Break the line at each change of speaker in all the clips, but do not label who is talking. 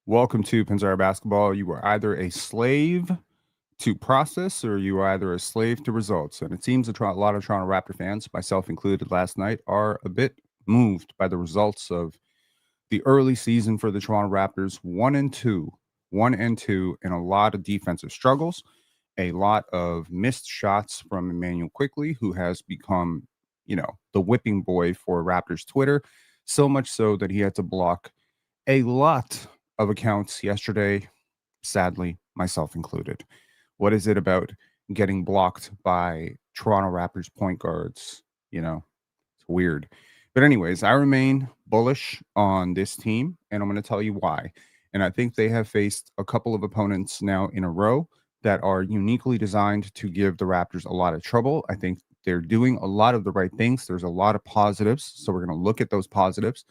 Welcome to PENSARE Basketball. You are either a slave to process or you are either a slave to results. And it seems a lot of Toronto Raptor fans, myself included last night, are a bit moved by the results of the early season for the Toronto Raptors. 1-2, and a lot of defensive struggles, a lot of missed shots from Emmanuel Quickly, who has become, the whipping boy for Raptors Twitter, so much so that he had to block a lot of accounts yesterday, sadly, myself included. What is it about getting blocked by Toronto Raptors point guards? It's weird. But, anyways, I remain bullish on this team, and I'm going to tell you why. And I think they have faced a couple of opponents now in a row that are uniquely designed to give the Raptors a lot of trouble. I think they're doing a lot of the right things. There's a lot of positives. So, we're going to look at those positives.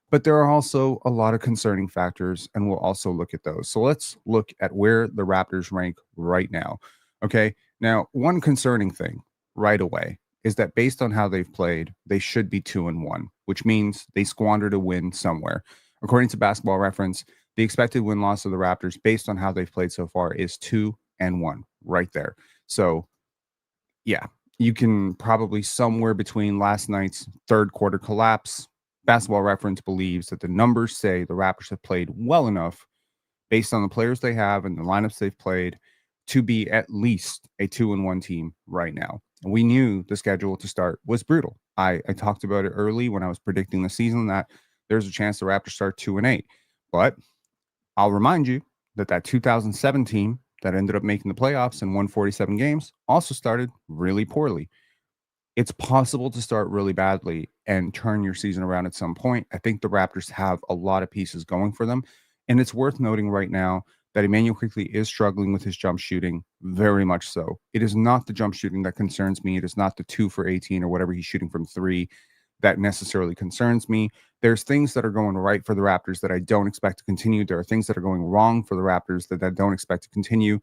But there are also a lot of concerning factors, and we'll also look at those. So let's look at where the Raptors rank right now. Okay. Now, one concerning thing right away is that based on how they've played, they should be 2-1, which means they squandered a win somewhere. According to Basketball Reference, the expected win loss of the Raptors, based on how they've played so far, is 2-1 right there. So, yeah, you can probably somewhere between last night's third quarter collapse. Basketball Reference believes that the numbers say the Raptors have played well enough based on the players they have and the lineups they've played to be at least a 2-1 team right now. And we knew the schedule to start was brutal. I talked about it early when I was predicting the season that there's a chance the Raptors start 2-8. But I'll remind you that 2007 team that ended up making the playoffs and won 47 games also started really poorly. It's possible to start really badly and turn your season around at some point. I think the Raptors have a lot of pieces going for them. And it's worth noting right now that Emmanuel Quickly is struggling with his jump shooting, very much so. It is not the jump shooting that concerns me. It is not the 2 for 18 or whatever he's shooting from 3 that necessarily concerns me. There's things that are going right for the Raptors that I don't expect to continue. There are things that are going wrong for the Raptors that I don't expect to continue.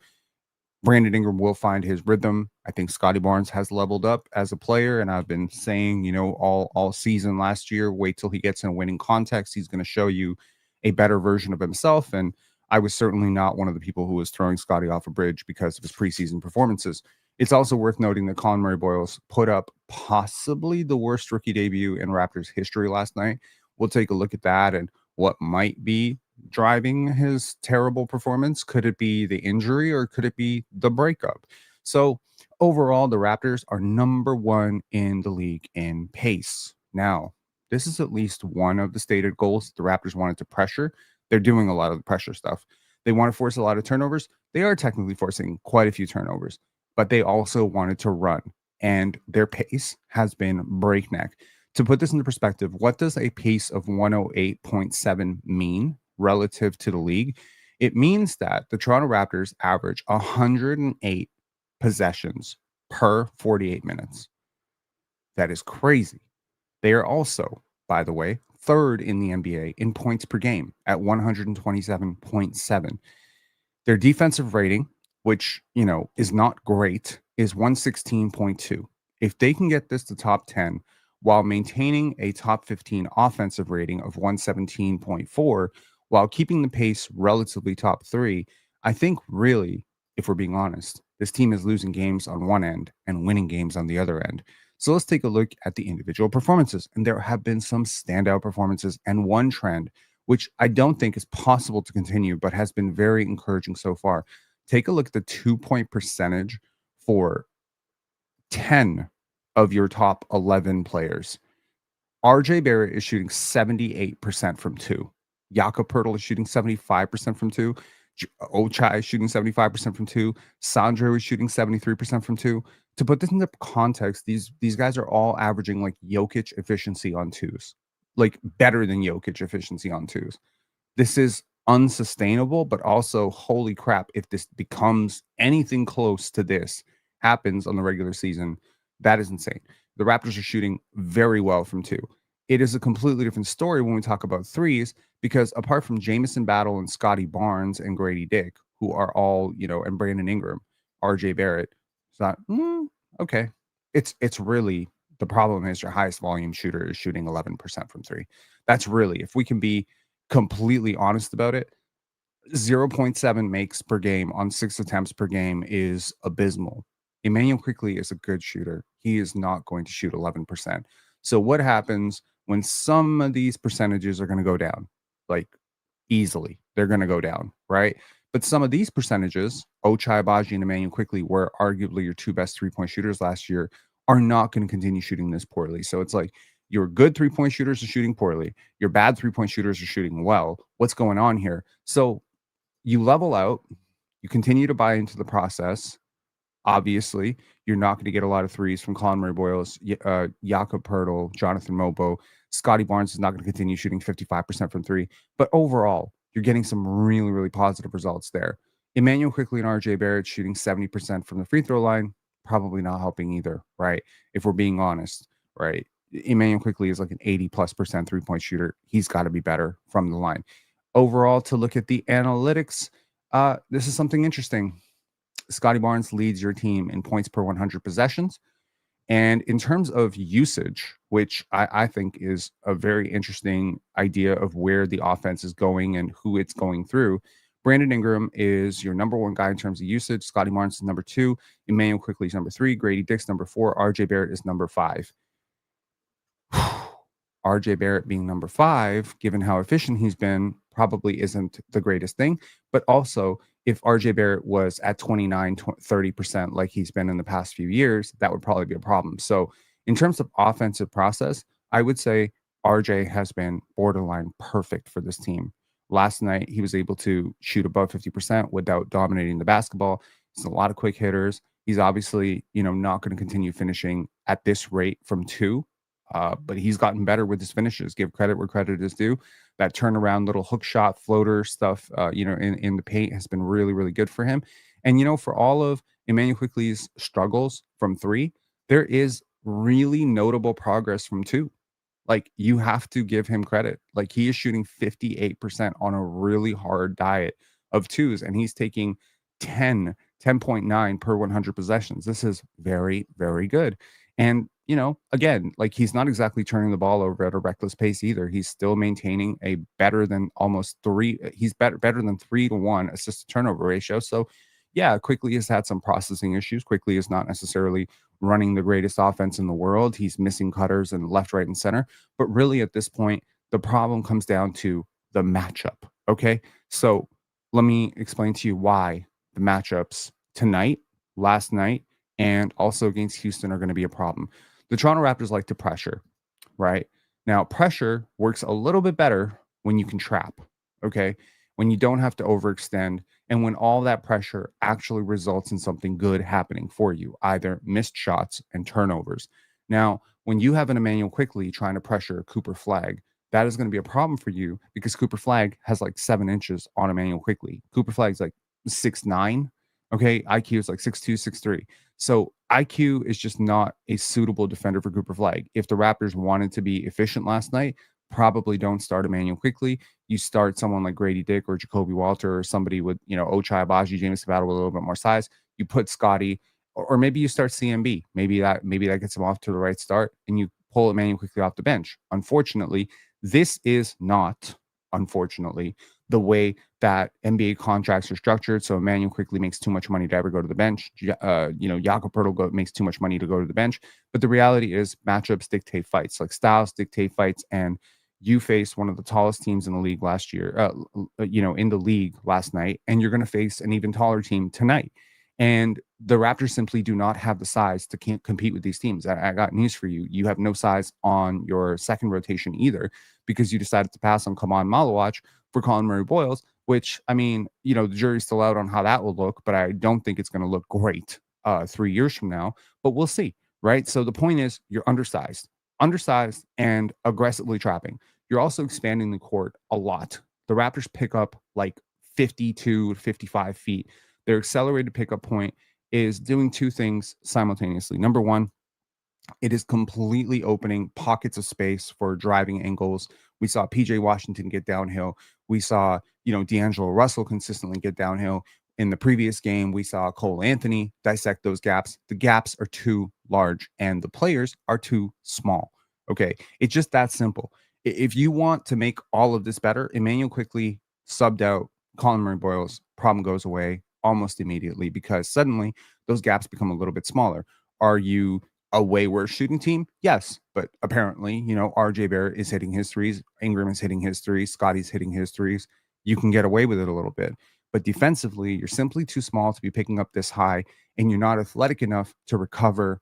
Brandon Ingram will find his rhythm. I think Scotty Barnes has leveled up as a player, and I've been saying, all season last year, wait till he gets in a winning context. He's going to show you a better version of himself. And I was certainly not one of the people who was throwing Scotty off a bridge because of his preseason performances. It's also worth noting that Colin Murray-Boyles put up possibly the worst rookie debut in Raptors history last night. We'll take a look at that and what might be driving his terrible performance. Could it be the injury or could it be the breakup? So overall, the Raptors are number 1 in the league in pace. Now, this is at least one of the stated goals the Raptors wanted to pressure. They're doing a lot of the pressure stuff. They want to force a lot of turnovers. They are technically forcing quite a few turnovers, but they also wanted to run, and their pace has been breakneck. To put this into perspective, what does a pace of 108.7 mean relative to the league? It means that the Toronto Raptors average 108 possessions per 48 minutes. That is crazy. They are also, by the way, third in the NBA in points per game at 127.7. Their defensive rating, which, is not great, is 116.2. If they can get this to top 10 while maintaining a top 15 offensive rating of 117.4, while keeping the pace relatively top 3, I think really, if we're being honest, this team is losing games on one end and winning games on the other end. So let's take a look at the individual performances. And there have been some standout performances and one trend, which I don't think is possible to continue, but has been very encouraging so far. Take a look at the 2-point percentage for 10 of your top 11 players. RJ Barrett is shooting 78% from 2. Jakob Poeltl is shooting 75% from 2. Ochai is shooting 75% from 2. Sandro is shooting 73% from 2. To put this into context, these guys are all averaging like Jokic efficiency on 2s, like better than Jokic efficiency on 2s. This is unsustainable, but also, holy crap, if this becomes anything close to this happens on the regular season, that is insane. The Raptors are shooting very well from 2. It is a completely different story when we talk about 3s, because apart from Jamison Battle and Scotty Barnes and Grady Dick, who are all, and Brandon Ingram, RJ Barrett, it's not, okay. It's really, the problem is your highest volume shooter is shooting 11% from 3. That's really, if we can be completely honest about it, 0.7 makes per game on 6 attempts per game is abysmal. Emmanuel Quickley is a good shooter. He is not going to shoot 11%. So what happens when some of these percentages are going to go down? Like easily, they're going to go down, right? But some of these percentages, Ochai Agbaji and Emmanuel Quickley, were arguably your two best 3-point shooters last year, are not going to continue shooting this poorly. So it's like your good 3-point shooters are shooting poorly. Your bad 3-point shooters are shooting well. What's going on here? So you level out, you continue to buy into the process. Obviously, you're not going to get a lot of threes from Colin Murray-Boyles, Jakob Poeltl, Jonathan Mobo. Scotty Barnes is not going to continue shooting 55% from three. But overall, you're getting some really, really positive results there. Emmanuel Quickley and RJ Barrett shooting 70% from the free throw line, probably not helping either, right? If we're being honest, right? Emmanuel Quickley is like an 80+% three-point shooter. He's got to be better from the line. Overall, to look at the analytics, this is something interesting. Scotty Barnes leads your team in points per 100 possessions. And in terms of usage, which I think is a very interesting idea of where the offense is going and who it's going through, Brandon Ingram is your number one guy in terms of usage. Scotty Barnes is number 2. Emmanuel Quickley is number 3. Grady Dick's number 4. RJ Barrett is number 5. RJ Barrett being number 5, given how efficient he's been, probably isn't the greatest thing. But also, if RJ Barrett was at 29, 30% like he's been in the past few years, that would probably be a problem. So in terms of offensive process, I would say RJ has been borderline perfect for this team. Last night, he was able to shoot above 50% without dominating the basketball. He's a lot of quick hitters. He's obviously, not going to continue finishing at this rate from 2. But he's gotten better with his finishes. Give credit where credit is due. That turnaround little hook shot floater stuff, in the paint has been really, really good for him. And, for all of Emmanuel Quickley's struggles from 3, there is really notable progress from 2. Like, you have to give him credit. Like, he is shooting 58% on a really hard diet of 2s, and he's taking 10.9 per 100 possessions. This is very, very good. And, again, like, he's not exactly turning the ball over at a reckless pace either. He's still maintaining a better than almost 3. He's better than 3-to-1 assist to turnover ratio. So, yeah, Quickley has had some processing issues. Quickley is not necessarily running the greatest offense in the world. He's missing cutters in left, right, and center. But really, at this point, the problem comes down to the matchup. Okay. So let me explain to you why the matchups tonight, last night, and also against Houston are going to be a problem. The Toronto Raptors like to pressure, right? Now, pressure works a little bit better when you can trap, okay? When you don't have to overextend, and when all that pressure actually results in something good happening for you, either missed shots and turnovers. Now, when you have an Emmanuel Quickley trying to pressure Cooper Flag, that is going to be a problem for you because Cooper Flag has like 7 inches on Emmanuel Quickley. Cooper Flag's like 6'9". Okay, IQ is like 6'2", 6'3". So IQ is just not a suitable defender for Cooper Flag. If the Raptors wanted to be efficient last night, probably don't start Emmanuel Quickley. You start someone like Grady Dick or Jacoby Walter or somebody with, Ochai Agbaji, James Sabato with a little bit more size. You put Scotty, or maybe you start CMB. Maybe that gets him off to the right start, and you pull Emmanuel Quickley off the bench. Unfortunately, this is not, the way that NBA contracts are structured. So Emmanuel Quickley makes too much money to ever go to the bench. Jakob Poeltl makes too much money to go to the bench. But the reality is matchups dictate fights. Like, styles dictate fights. And you faced one of the tallest teams in the league last year, in the league last night, and you're going to face an even taller team tonight. And the Raptors simply do not have the size to compete with these teams. I got news for you. You have no size on your second rotation either, because you decided to pass on Kaman Malawach for Colin Murray-Boyles, which, the jury's still out on how that will look, but I don't think it's going to look great 3 years from now, but we'll see, right? So the point is, you're undersized and aggressively trapping. You're also expanding the court a lot. The Raptors pick up like 52 to 55 feet. Their accelerated pickup point is doing 2 things simultaneously. Number one, it is completely opening pockets of space for driving angles. We saw PJ Washington get downhill. We saw, DeAngelo Russell consistently get downhill. In the previous game, we saw Cole Anthony dissect those gaps. The gaps are too large and the players are too small. Okay. It's just that simple. If you want to make all of this better, Emmanuel Quickley subbed out Colin Murray-Boyles problem goes away almost immediately because suddenly those gaps become a little bit smaller. Are you a way worse shooting team? Yes, but apparently, RJ Barrett is hitting his threes, Ingram is hitting his threes, Scotty's hitting his threes. You can get away with it a little bit. But defensively, you're simply too small to be picking up this high, and you're not athletic enough to recover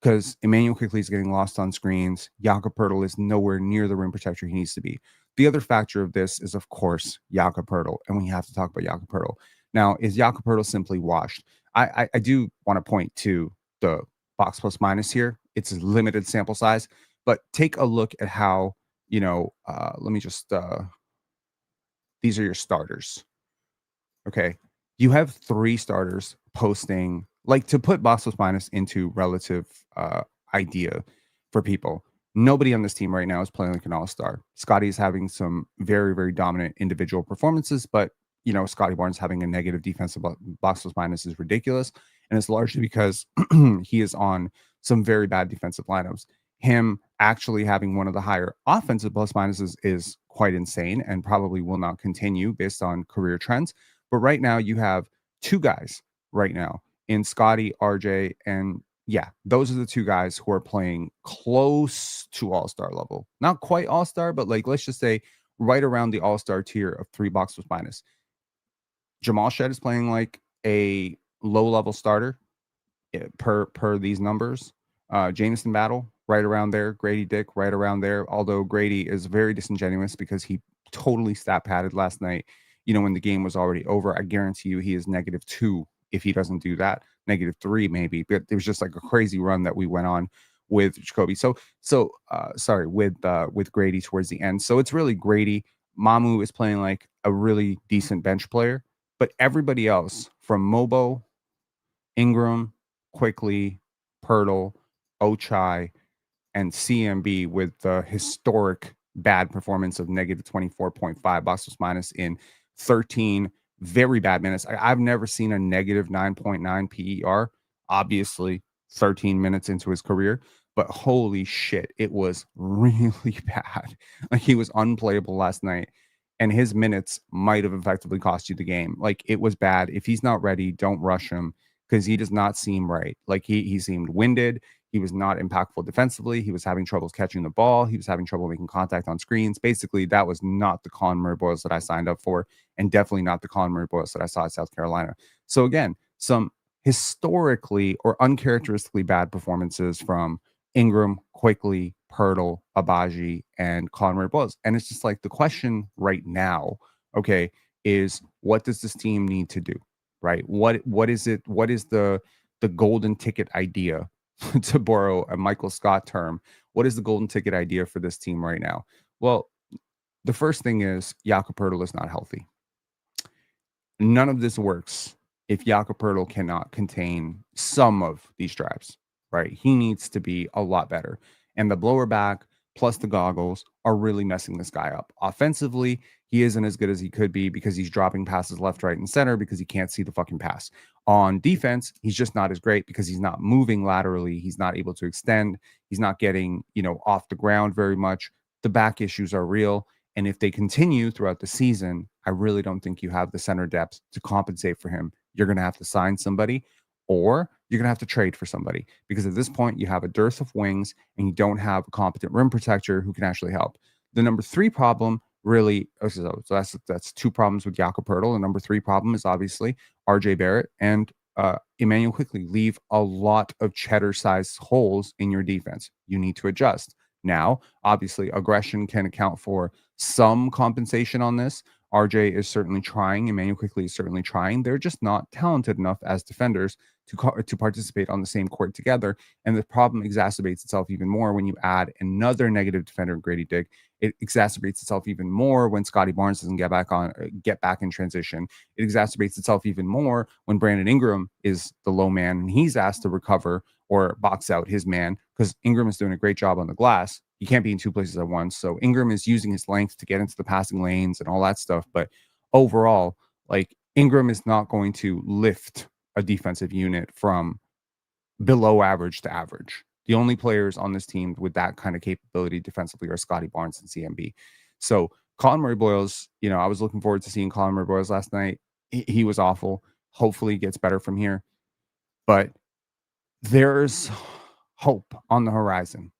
because Emmanuel quickly is getting lost on screens. Jakob Poeltl is nowhere near the rim protector he needs to be. The other factor of this is, of course, Jakob Poeltl, and we have to talk about Jakob Poeltl. Now, is Jakob Poeltl simply washed? I do want to point to the box plus minus here. It's a limited sample size, but take a look at how, let me just, these are your starters. Okay. You have 3 starters posting, like, to put box plus minus into relative idea for people. Nobody on this team right now is playing like an all-star. Scotty's having some very, very dominant individual performances, but Scotty Barnes having a negative defensive box plus minus is ridiculous. And it's largely because he is on some very bad defensive lineups. Him actually having one of the higher offensive plus minuses is quite insane and probably will not continue based on career trends. But right now you have 2 guys right now in Scotty, RJ, and yeah, those are the 2 guys who are playing close to all-star level. Not quite all-star, but like, let's just say right around the all-star tier of 3 box plus minus. Jamal Shed is playing like a low-level starter per these numbers. Jameson Battle, right around there. Grady Dick, right around there. Although Grady is very disingenuous because he totally stat padded last night, when the game was already over. I guarantee you he is -2 if he doesn't do that. -3 maybe. But it was just like a crazy run that we went on with Jacoby. Sorry, with Grady towards the end. So it's really Grady. Mamu is playing like a really decent bench player, but everybody else from Mobo, Ingram, Quickly, Poeltl, Ochai, and CMB with the historic bad performance of -24.5 box plus minus in 13 very bad minutes. I've never seen a -9.9 PER, obviously 13 minutes into his career, but holy shit, it was really bad. Like, he was unplayable last night, and his minutes might have effectively cost you the game. Like, it was bad. If he's not ready, don't rush him because he does not seem right. Like, he seemed winded. He was not impactful defensively. He was having troubles catching the ball. He was having trouble making contact on screens. Basically, that was not the Colin Murray-Boyles that I signed up for, and definitely not the Colin Murray-Boyles that I saw at South Carolina. So again, some historically or uncharacteristically bad performances from Ingram, Quickly, Poeltl, Abaji, and Colin Murray-Boyles. And it's just like the question right now, okay, is what does this team need to do? Right? What is it? What is the golden ticket idea? To borrow a Michael Scott term, what is the golden ticket idea for this team right now? Well, the first thing is Jakob Poeltl is not healthy. None of this works if Jakob Poeltl cannot contain some of these drives, right? He needs to be a lot better. And the blower back plus the goggles are really messing this guy up. Offensively, he isn't as good as he could be because he's dropping passes left, right, and center because he can't see the fucking pass. On defense, he's just not as great because he's not moving laterally. He's not able to extend. He's not getting, off the ground very much. The back issues are real. And if they continue throughout the season, I really don't think you have the center depth to compensate for him. You're going to have to sign somebody, or you're going to have to trade for somebody, because at this point you have a dearth of wings and you don't have a competent rim protector who can actually help. The number 3 problem really, so that's 2 problems with Jakob Poeltl. The number 3 problem is obviously RJ Barrett and Emmanuel Quickly leave a lot of cheddar-sized holes in your defense. You need to adjust. Now, obviously, aggression can account for some compensation on this. RJ is certainly trying. Emmanuel Quickly is certainly trying. They're just not talented enough as defenders to participate on the same court together. And the problem exacerbates itself even more when you add another negative defender, Grady Dick. It exacerbates itself even more when Scotty Barnes doesn't get back in transition. It exacerbates itself even more when Brandon Ingram is the low man and he's asked to recover or box out his man, because Ingram is doing a great job on the glass. He can't be in 2 places at once. So Ingram is using his length to get into the passing lanes and all that stuff. But overall, like, Ingram is not going to lift a defensive unit from below average to average. The only players on this team with that kind of capability defensively are Scotty Barnes and CMB. So Colin Murray-Boyles, I was looking forward to seeing Colin Murray-Boyles last night. He was awful. Hopefully he gets better from here. But there's hope on the horizon.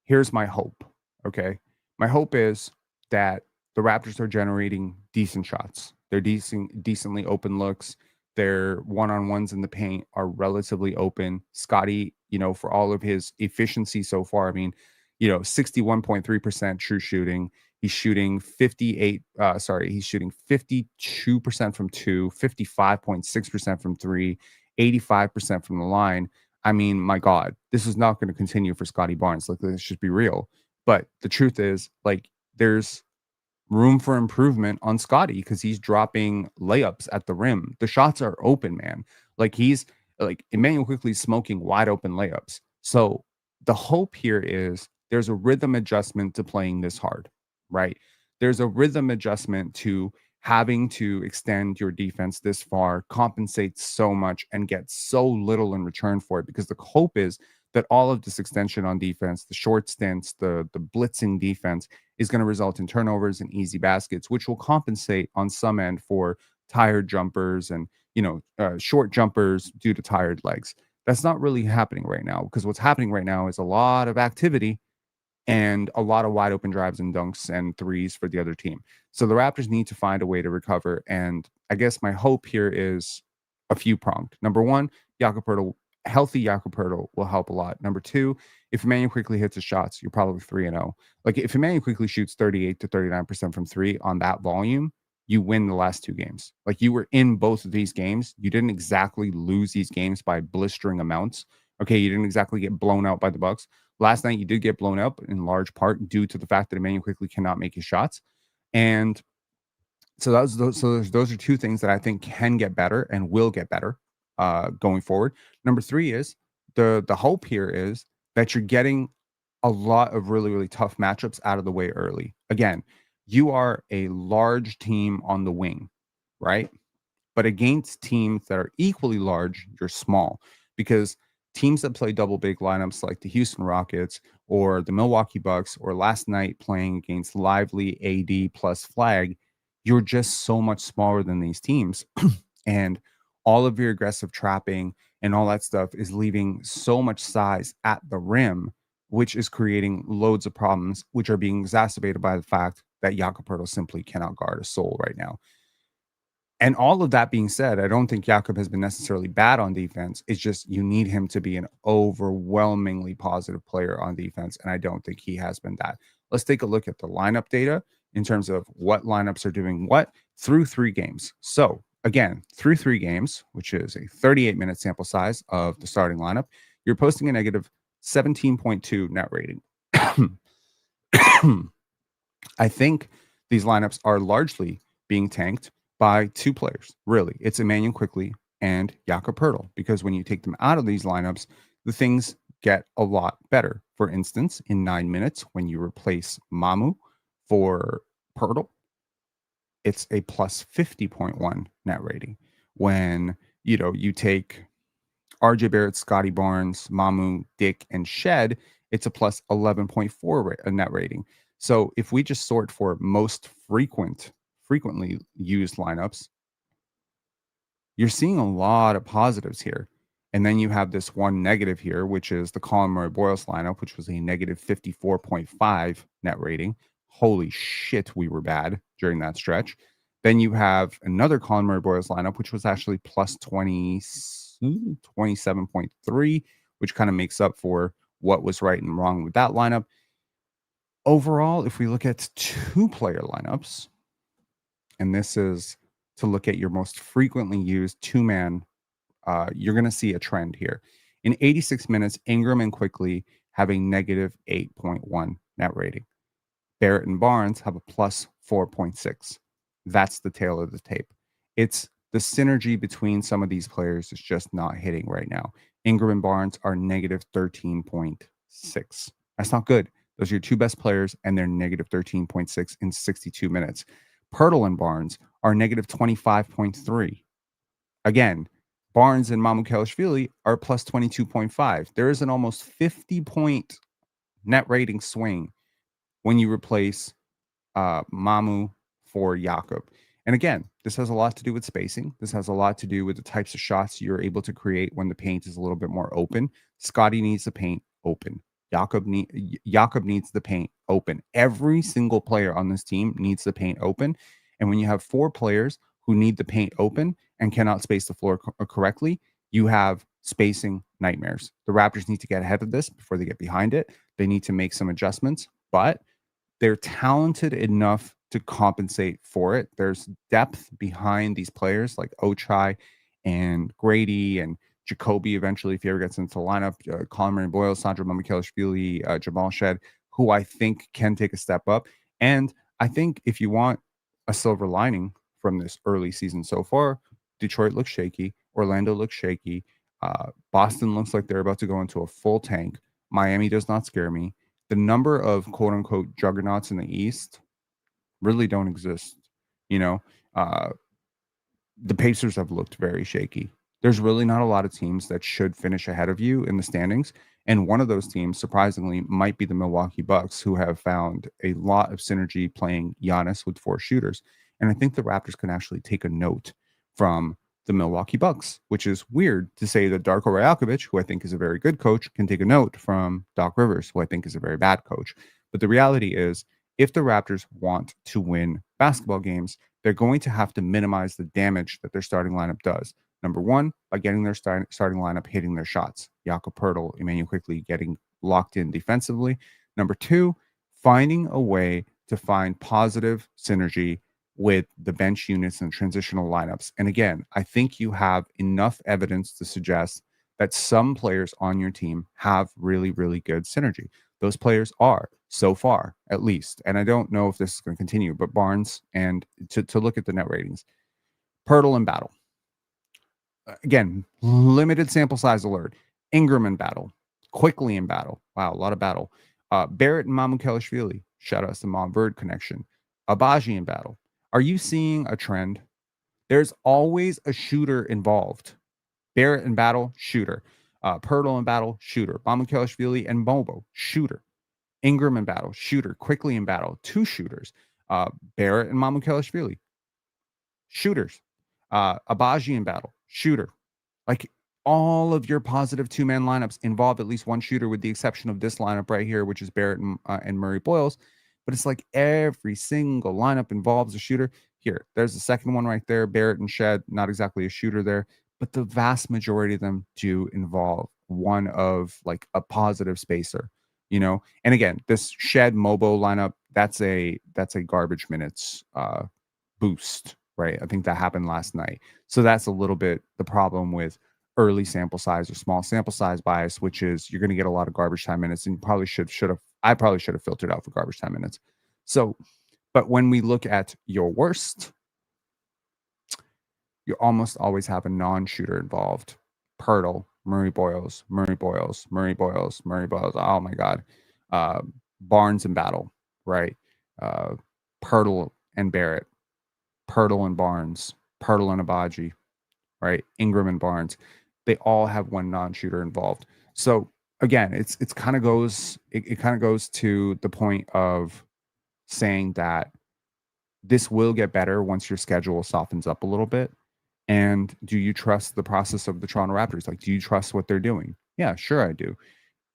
Here's my hope, okay? My hope is that the Raptors are generating decent shots. They're decently open looks. Their one-on-ones in the paint are relatively open. Scotty, for all of his efficiency so far, 61.3% true shooting. He's shooting 52% from two, 55.6% from three, 85% from the line. I mean, my God, this is not going to continue for Scotty Barnes. Like, let's just be real. But the truth is, like, there's room for improvement on Scotty because he's dropping layups at the rim. The shots are open, man. Like, Emmanuel quickly smoking wide open layups. So the hope here is there's a rhythm adjustment to playing this hard, right? There's a rhythm adjustment to having to extend your defense this far, compensate so much, and get so little in return for it. Because the hope is that all of this extension on defense, the short stints, the blitzing defense, is going to result in turnovers and easy baskets, which will compensate on some end for tired jumpers and short jumpers due to tired legs. That's not really happening right now, because what's happening right now is a lot of activity and a lot of wide open drives and dunks and threes for the other team. So the Raptors need to find a way to recover. And I guess my hope here is a few pronged. Number one, healthy Jakob Poeltl will help a lot. Number two, if Emmanuel quickly hits his shots, you're probably 3-0. Like, if Emmanuel quickly shoots 38 to 39% from three on that volume, you win the last two games. Like, you were in both of these games. You didn't exactly lose these games by blistering amounts. Okay, you didn't exactly get blown out by the Bucks. Last night, you did get blown up in large part due to the fact that Emmanuel quickly cannot make his shots. And so those are two things that I think can get better and will get better going forward. Number three is the hope here is that you're getting a lot of really, really tough matchups out of the way early. Again, you are a large team on the wing, right? But against teams that are equally large, you're small, because teams that play double big lineups like the Houston Rockets or the Milwaukee Bucks, or last night playing against Lively, AD plus Flag, you're just so much smaller than these teams. And all of your aggressive trapping and all that stuff is leaving so much size at the rim, which is creating loads of problems, which are being exacerbated by the fact that Jakob Poeltl simply cannot guard a soul right now. And all of that being said, I don't think Jakob has been necessarily bad on defense. It's just you need him to be an overwhelmingly positive player on defense, and I don't think he has been that. Let's take a look at the lineup data in terms of what lineups are doing what through 3 games. So again, through 3 games, which is a 38-minute sample size of the starting lineup, you're posting a negative 17.2 net rating. I think these lineups are largely being tanked by 2 players, really. It's Emmanuel Quickly and Jakob Poeltl, because when you take them out of these lineups, the things get a lot better. For instance, in 9 minutes, when you replace Mamu for Poeltl, it's a plus 50.1 net rating. When, you take RJ Barrett, Scotty Barnes, Mamu, Dick, and Shed, it's a plus 11.4 net rating. So if we just sort for most frequently used lineups, you're seeing a lot of positives here. And then you have this one negative here, which is the Colin Murray-Boyles lineup, which was a negative 54.5 net rating. Holy shit, we were bad during that stretch. Then you have another Colin Murray-Boyles lineup, which was actually plus 27.3, which kind of makes up for what was right and wrong with that lineup. Overall, if we look at 2-player lineups, and this is to look at your most frequently used 2-man, you're going to see a trend here. In 86 minutes, Ingram and Quickly have a negative 8.1 net rating. Barrett and Barnes have a plus 4.6. That's the tail of the tape. It's the synergy between some of these players is just not hitting right now. Ingram and Barnes are negative 13.6. That's not good. Those are your 2 best players, and they're negative 13.6 in 62 minutes. Poeltl and Barnes are negative 25.3. Again, Barnes and Mamukelashvili are plus 22.5. There is an almost 50-point net rating swing when you replace Mamu for Jakob. And again, this has a lot to do with spacing. This has a lot to do with the types of shots you're able to create when the paint is a little bit more open. Scotty needs the paint open. Jakob needs the paint open. Every single player on this team needs the paint open. And when you have 4 players who need the paint open and cannot space the floor correctly, you have spacing nightmares. The Raptors need to get ahead of this before they get behind it. They need to make some adjustments, but they're talented enough to compensate for it. There's depth behind these players like Ochai and Grady and Jacoby eventually, if he ever gets into the lineup, Colin Murray-Boyles, Sandro Mamukelashvili, Jamal Shed, who I think can take a step up. And I think if you want a silver lining from this early season so far, Detroit looks shaky. Orlando looks shaky. Boston looks like they're about to go into a full tank. Miami does not scare me. The number of quote unquote juggernauts in the East really don't exist. You know, the Pacers have looked very shaky. There's really not a lot of teams that should finish ahead of you in the standings. And one of those teams, surprisingly, might be the Milwaukee Bucks, who have found a lot of synergy playing Giannis with 4 shooters. And I think the Raptors can actually take a note from the Milwaukee Bucks, which is weird to say that Darko Rajakovic, who I think is a very good coach, can take a note from Doc Rivers, who I think is a very bad coach. But the reality is, if the Raptors want to win basketball games, they're going to have to minimize the damage that their starting lineup does. Number one, by getting their starting lineup hitting their shots. Jakob Poeltl, Immanuel Quickley getting locked in defensively. Number two, finding a way to find positive synergy with the bench units and transitional lineups. And again, I think you have enough evidence to suggest that some players on your team have really, really good synergy. Those players are, so far, at least. And I don't know if this is going to continue, but Barnes, and to look at the net ratings, Poeltl in battle. Again, limited sample size alert. Ingram in battle. Quickley in battle. Wow, a lot of battle. Barrett and Mamukelashvili. Shout out to the Revered connection. Abaji in battle. Are you seeing a trend? There's always a shooter involved. Barrett in battle, shooter. Poeltl in battle, shooter. Mamukelashvili and Bobo, shooter. Ingram in battle, shooter. Quickley in battle, 2 shooters. Barrett and Mamukelashvili, shooters. Abaji in battle, shooter. Like, all of your positive 2-man lineups involve at least one shooter, with the exception of this lineup right here, which is Barrett and Murray-Boyles. But it's like every single lineup involves a shooter. Here, there's the second one right there, Barrett and Shed, not exactly a shooter there, but the vast majority of them do involve one of like a positive spacer, you know. And again, this Shed Mobo lineup, that's a garbage minutes boost, right? I think that happened last night. So that's a little bit the problem with early sample size or small sample size bias, which is you're going to get a lot of garbage time minutes, and you probably I probably should have filtered out for garbage time minutes. So, but when we look at your worst, you almost always have a non-shooter involved. Poeltl, Murray-Boyles. Oh my God. Barnes in battle, right? Poeltl and Barrett. Poeltl and Barnes. Poeltl and Abaji, right? Ingram and Barnes. They all have one non-shooter involved. So again, it kind of goes to the point of saying that this will get better once your schedule softens up a little bit. And do you trust the process of the Toronto Raptors? Like, do you trust what they're doing? Yeah, sure I do.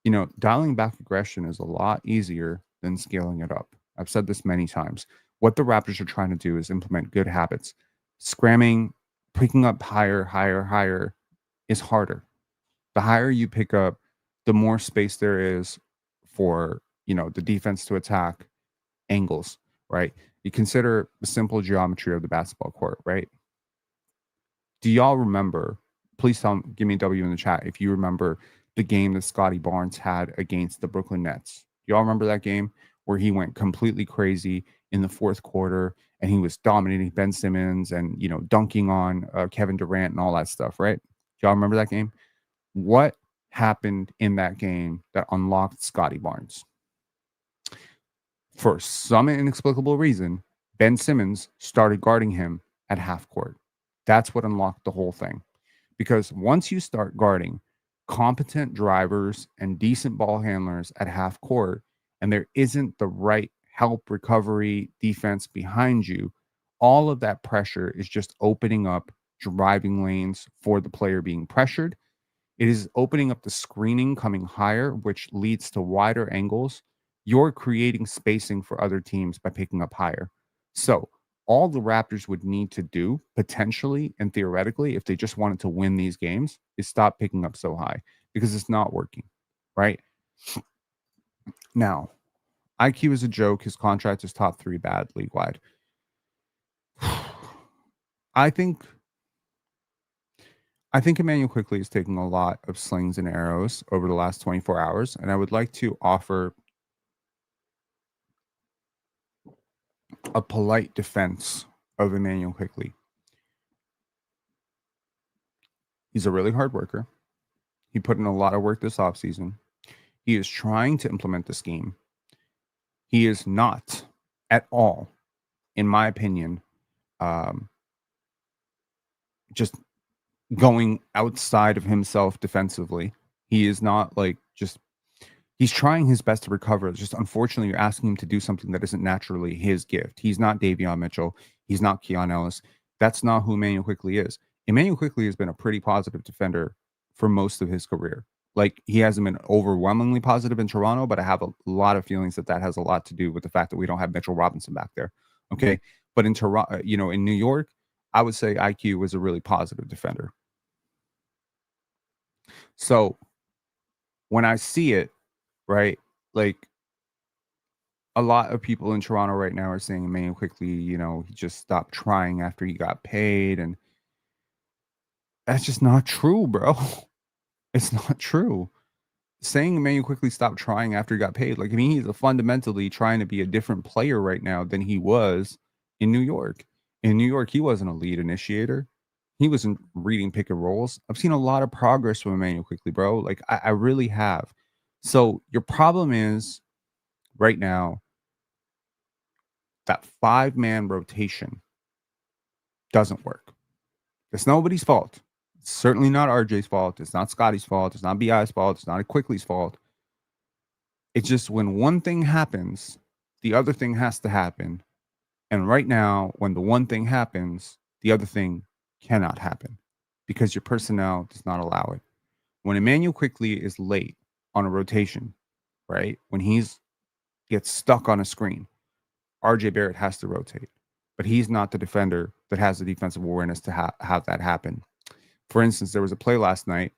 You know, dialing back aggression is a lot easier than scaling it up. I've said this many times. What the Raptors are trying to do is implement good habits. Scramming, picking up higher is harder. The higher you pick up, the more space there is for, you know, the defense to attack angles, right? You consider the simple geometry of the basketball court, right? Do y'all remember? Please give me a W in the chat if you remember the game that Scotty Barnes had against the Brooklyn Nets. Do y'all remember that game where he went completely crazy in the fourth quarter and he was dominating Ben Simmons and, you know, dunking on Kevin Durant and all that stuff, right? Do y'all remember that game? What happened in that game that unlocked Scotty Barnes? For some inexplicable reason, Ben Simmons started guarding him at half court. That's what unlocked the whole thing. Because once you start guarding competent drivers and decent ball handlers at half court, and there isn't the right help, recovery, defense behind you, all of that pressure is just opening up driving lanes for the player being pressured. It is opening up the screening coming higher, which leads to wider angles. You're creating spacing for other teams by picking up higher. So, all the Raptors would need to do, potentially and theoretically, if they just wanted to win these games, is stop picking up so high because it's not working, right? Now, IQ is a joke. His contract is top 3 bad league wide. I think Emmanuel Quickley is taking a lot of slings and arrows over the last 24 hours, and I would like to offer a polite defense of Emmanuel Quickley. He's a really hard worker. He put in a lot of work this offseason. He is trying to implement the scheme. He is not at all, in my opinion, just going outside of himself defensively. He is not like just he's trying his best to recover. It's just unfortunately you're asking him to do something that isn't naturally his gift. He's not Davion Mitchell. He's not Keon Ellis. That's not who Emmanuel Quickley is. Emmanuel Quickley has been a pretty positive defender for most of his career. Like, he hasn't been overwhelmingly positive in Toronto, but I have a lot of feelings that has a lot to do with the fact that we don't have Mitchell Robinson back there. Okay. But in Toronto, in New York, I would say IQ was a really positive defender. So when I see it, right, like, a lot of people in Toronto right now are saying Emmanuel Quickley, he just stopped trying after he got paid. And that's just not true, bro. It's not true. Saying Emmanuel Quickley stopped trying after he got paid, he's fundamentally trying to be a different player right now than he was in New York. In New York, he wasn't a lead initiator. He wasn't reading pick and rolls. I've seen a lot of progress from Emmanuel Quickley, bro. Like, I really have. So your problem is right now that 5-man rotation doesn't work. It's nobody's fault. It's certainly not RJ's fault. It's not Scotty's fault. It's not BI's fault. It's not Quickley's fault. It's just when one thing happens, the other thing has to happen. And right now, when the one thing happens, the other thing cannot happen because your personnel does not allow it. When Emmanuel Quickley is late on a rotation, right? When he's gets stuck on a screen, RJ Barrett has to rotate. But he's not the defender that has the defensive awareness to have that happen. For instance, there was a play last night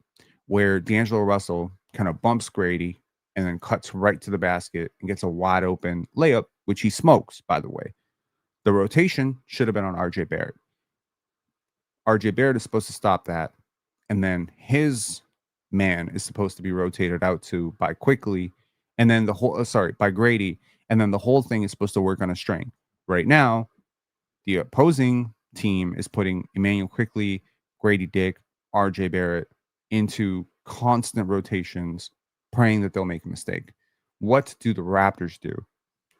where DeAngelo Russell kind of bumps Grady and then cuts right to the basket and gets a wide open layup, which he smokes, by the way. The rotation should have been on RJ Barrett. RJ Barrett is supposed to stop that. And then his man is supposed to be rotated out to by Quickley. And then by Grady. And then the whole thing is supposed to work on a string. Right now, the opposing team is putting Emmanuel Quickley, Grady Dick, RJ Barrett into constant rotations, praying that they'll make a mistake. What do the Raptors do?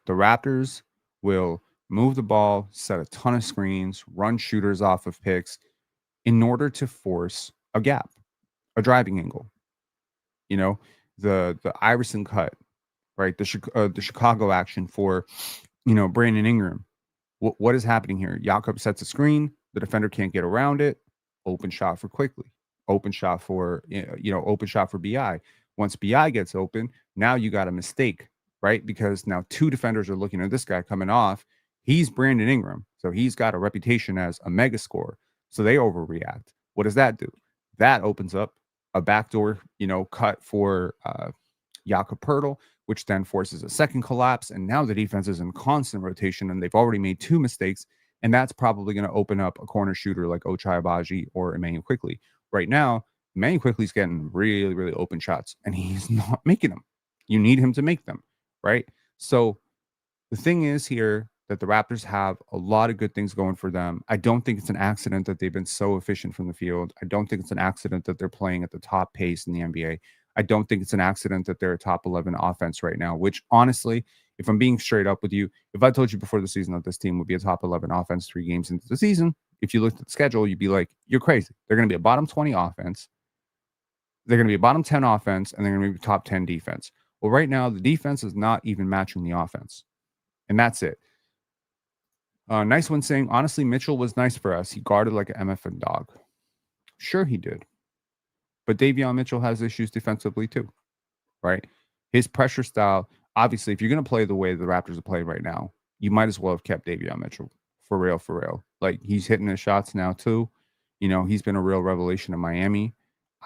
The Raptors will move the ball, set a ton of screens, run shooters off of picks in order to force a gap, a driving angle. The Iverson cut, right? The Chicago action for, Brandon Ingram. What is happening here? Jakob sets a screen. The defender can't get around it. Open shot for Quickley. Open shot for, open shot for BI. Once BI gets open, now you got a mistake, right? Because now 2 defenders are looking at this guy coming off. He's Brandon Ingram. So he's got a reputation as a mega scorer. So they overreact. What does that do? That opens up a backdoor, cut for Jakob Poeltl, which then forces a second collapse. And now the defense is in constant rotation, and they've already made 2 mistakes. And that's probably going to open up a corner shooter like Ochai Agbaji or Emmanuel Quickley. Right now, Emmanuel Quickley's getting really, really open shots, and he's not making them. You need him to make them, right? So the thing is here that the Raptors have a lot of good things going for them. I don't think it's an accident that they've been so efficient from the field. I don't think it's an accident that they're playing at the top pace in the NBA. I don't think it's an accident that they're a top 11 offense right now, which honestly, if I'm being straight up with you, if I told you before the season that this team would be a top 11 offense 3 games into the season, if you looked at the schedule, you'd be like, you're crazy. They're going to be a bottom 20 offense. They're going to be a bottom 10 offense, and they're going to be top 10 defense. Well, right now, the defense is not even matching the offense. And that's it. Nice one saying, honestly, Mitchell was nice for us. He guarded like an MFN dog. Sure, he did. But Davion Mitchell has issues defensively too, right? His pressure style, obviously, if you're going to play the way the Raptors are playing right now, you might as well have kept Davion Mitchell. For real, for real. Like, he's hitting his shots now too. You know, he's been a real revelation in Miami.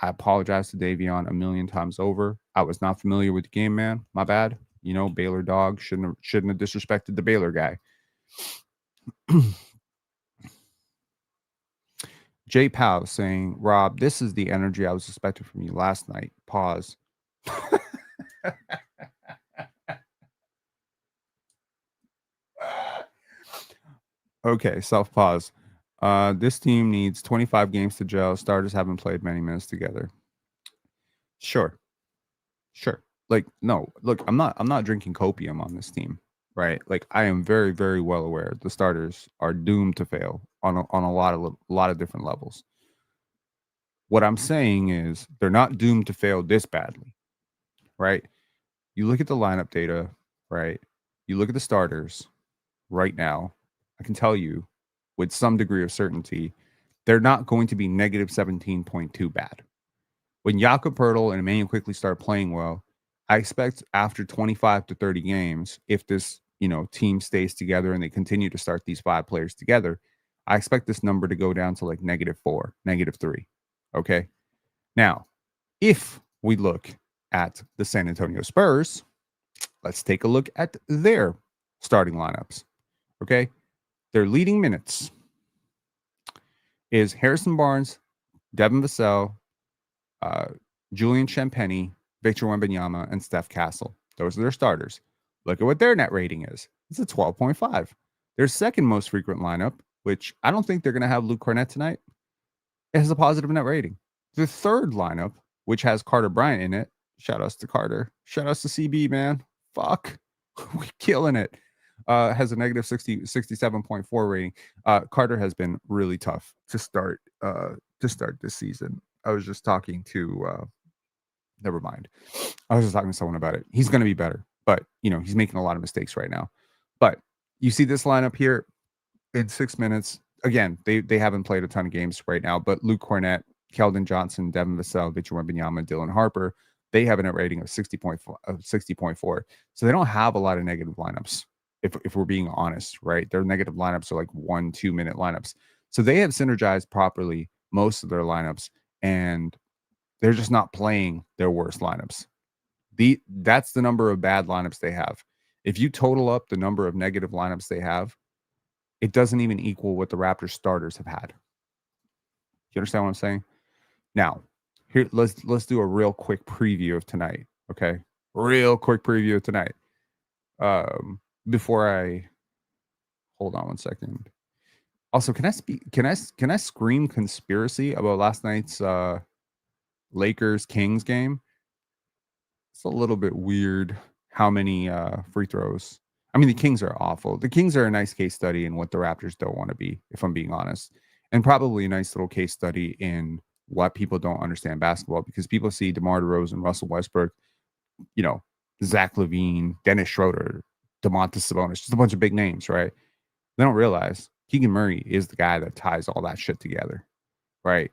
I apologize to Davion a million times over. I was not familiar with the game, man. My bad. You know, Baylor dog shouldn't have disrespected the Baylor guy. Jay Powell saying, Rob, this is the energy I was expecting from you last night. Pause. Okay, self-pause. This team needs 25 games to gel. Starters haven't played many minutes together. Sure. Like, no, look, I'm not drinking copium on this team, right? Like, I am very, very well aware the starters are doomed to fail on a lot of different levels. What I'm saying is they're not doomed to fail this badly, right? You look at the lineup data, right? You look at the starters right now. I can tell you with some degree of certainty, they're not going to be negative 17.2 bad. When Jakob Poeltl and Emmanuel quickly start playing well, I expect after 25 to 30 games, if this, you know, team stays together and they continue to start these 5 players together, I expect this number to go down to like -4, -3. Okay. Now, if we look at the San Antonio Spurs, let's take a look at their starting lineups. Okay. Their leading minutes is Harrison Barnes, Devin Vassell, Julian Champagny, Victor Wembanyama, and Steph Castle. Those are their starters. Look at what their net rating is. It's a 12.5. Their second most frequent lineup, which I don't think they're going to have Luke Cornett tonight, it has a positive net rating. The third lineup, which has Carter Bryant in it, shout outs to Carter, shout outs to CB, man. Fuck, we killing it. Has a negative 67.4 rating. Carter has been really tough to start this season. I was just talking to never mind. I was just talking to someone about it. He's going to be better, but you know, he's making a lot of mistakes right now. But you see this lineup here in 6 minutes. Again, they haven't played a ton of games right now, but Luke Cornett, Keldon Johnson, Devin Vassell, Victor Wembanyama, Dylan Harper, they have a net rating of 60.4. So they don't have a lot of negative lineups. If we're being honest, right? Their negative lineups are like 1-2 minute lineups. So they have synergized properly most of their lineups, and they're just not playing their worst lineups. That's the number of bad lineups they have. If you total up the number of negative lineups they have, it doesn't even equal what the Raptors starters have had. You understand what I'm saying? Now, here let's do a real quick preview of tonight. Okay, real quick preview of tonight. Before I hold on one second. Also, can I scream conspiracy about last night's Lakers Kings game? It's a little bit weird how many free throws. I mean, the Kings are awful. The Kings are a nice case study in what the Raptors don't want to be, if I'm being honest, and probably a nice little case study in what people don't understand basketball, because people see DeMar DeRozan, Russell Westbrook, you know, Zach LaVine, Dennis Schroeder, DeMontis Sabonis, just a bunch of big names, right? They don't realize Keegan Murray is the guy that ties all that shit together, right?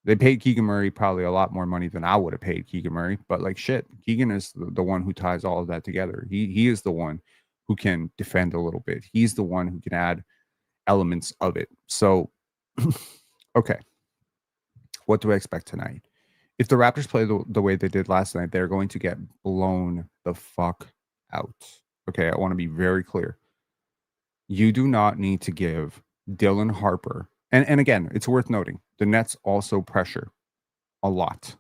They paid Keegan Murray probably a lot more money than I would have paid Keegan Murray, but like shit, Keegan is the one who ties all of that together. He is the one who can defend a little bit. He's the one who can add elements of it. So, okay, what do I expect tonight? If the Raptors play the way they did last night, they're going to get blown the fuck out. Okay, I want to be very clear. You do not need to give Dylan Harper, and again, it's worth noting, the Nets also pressure a lot.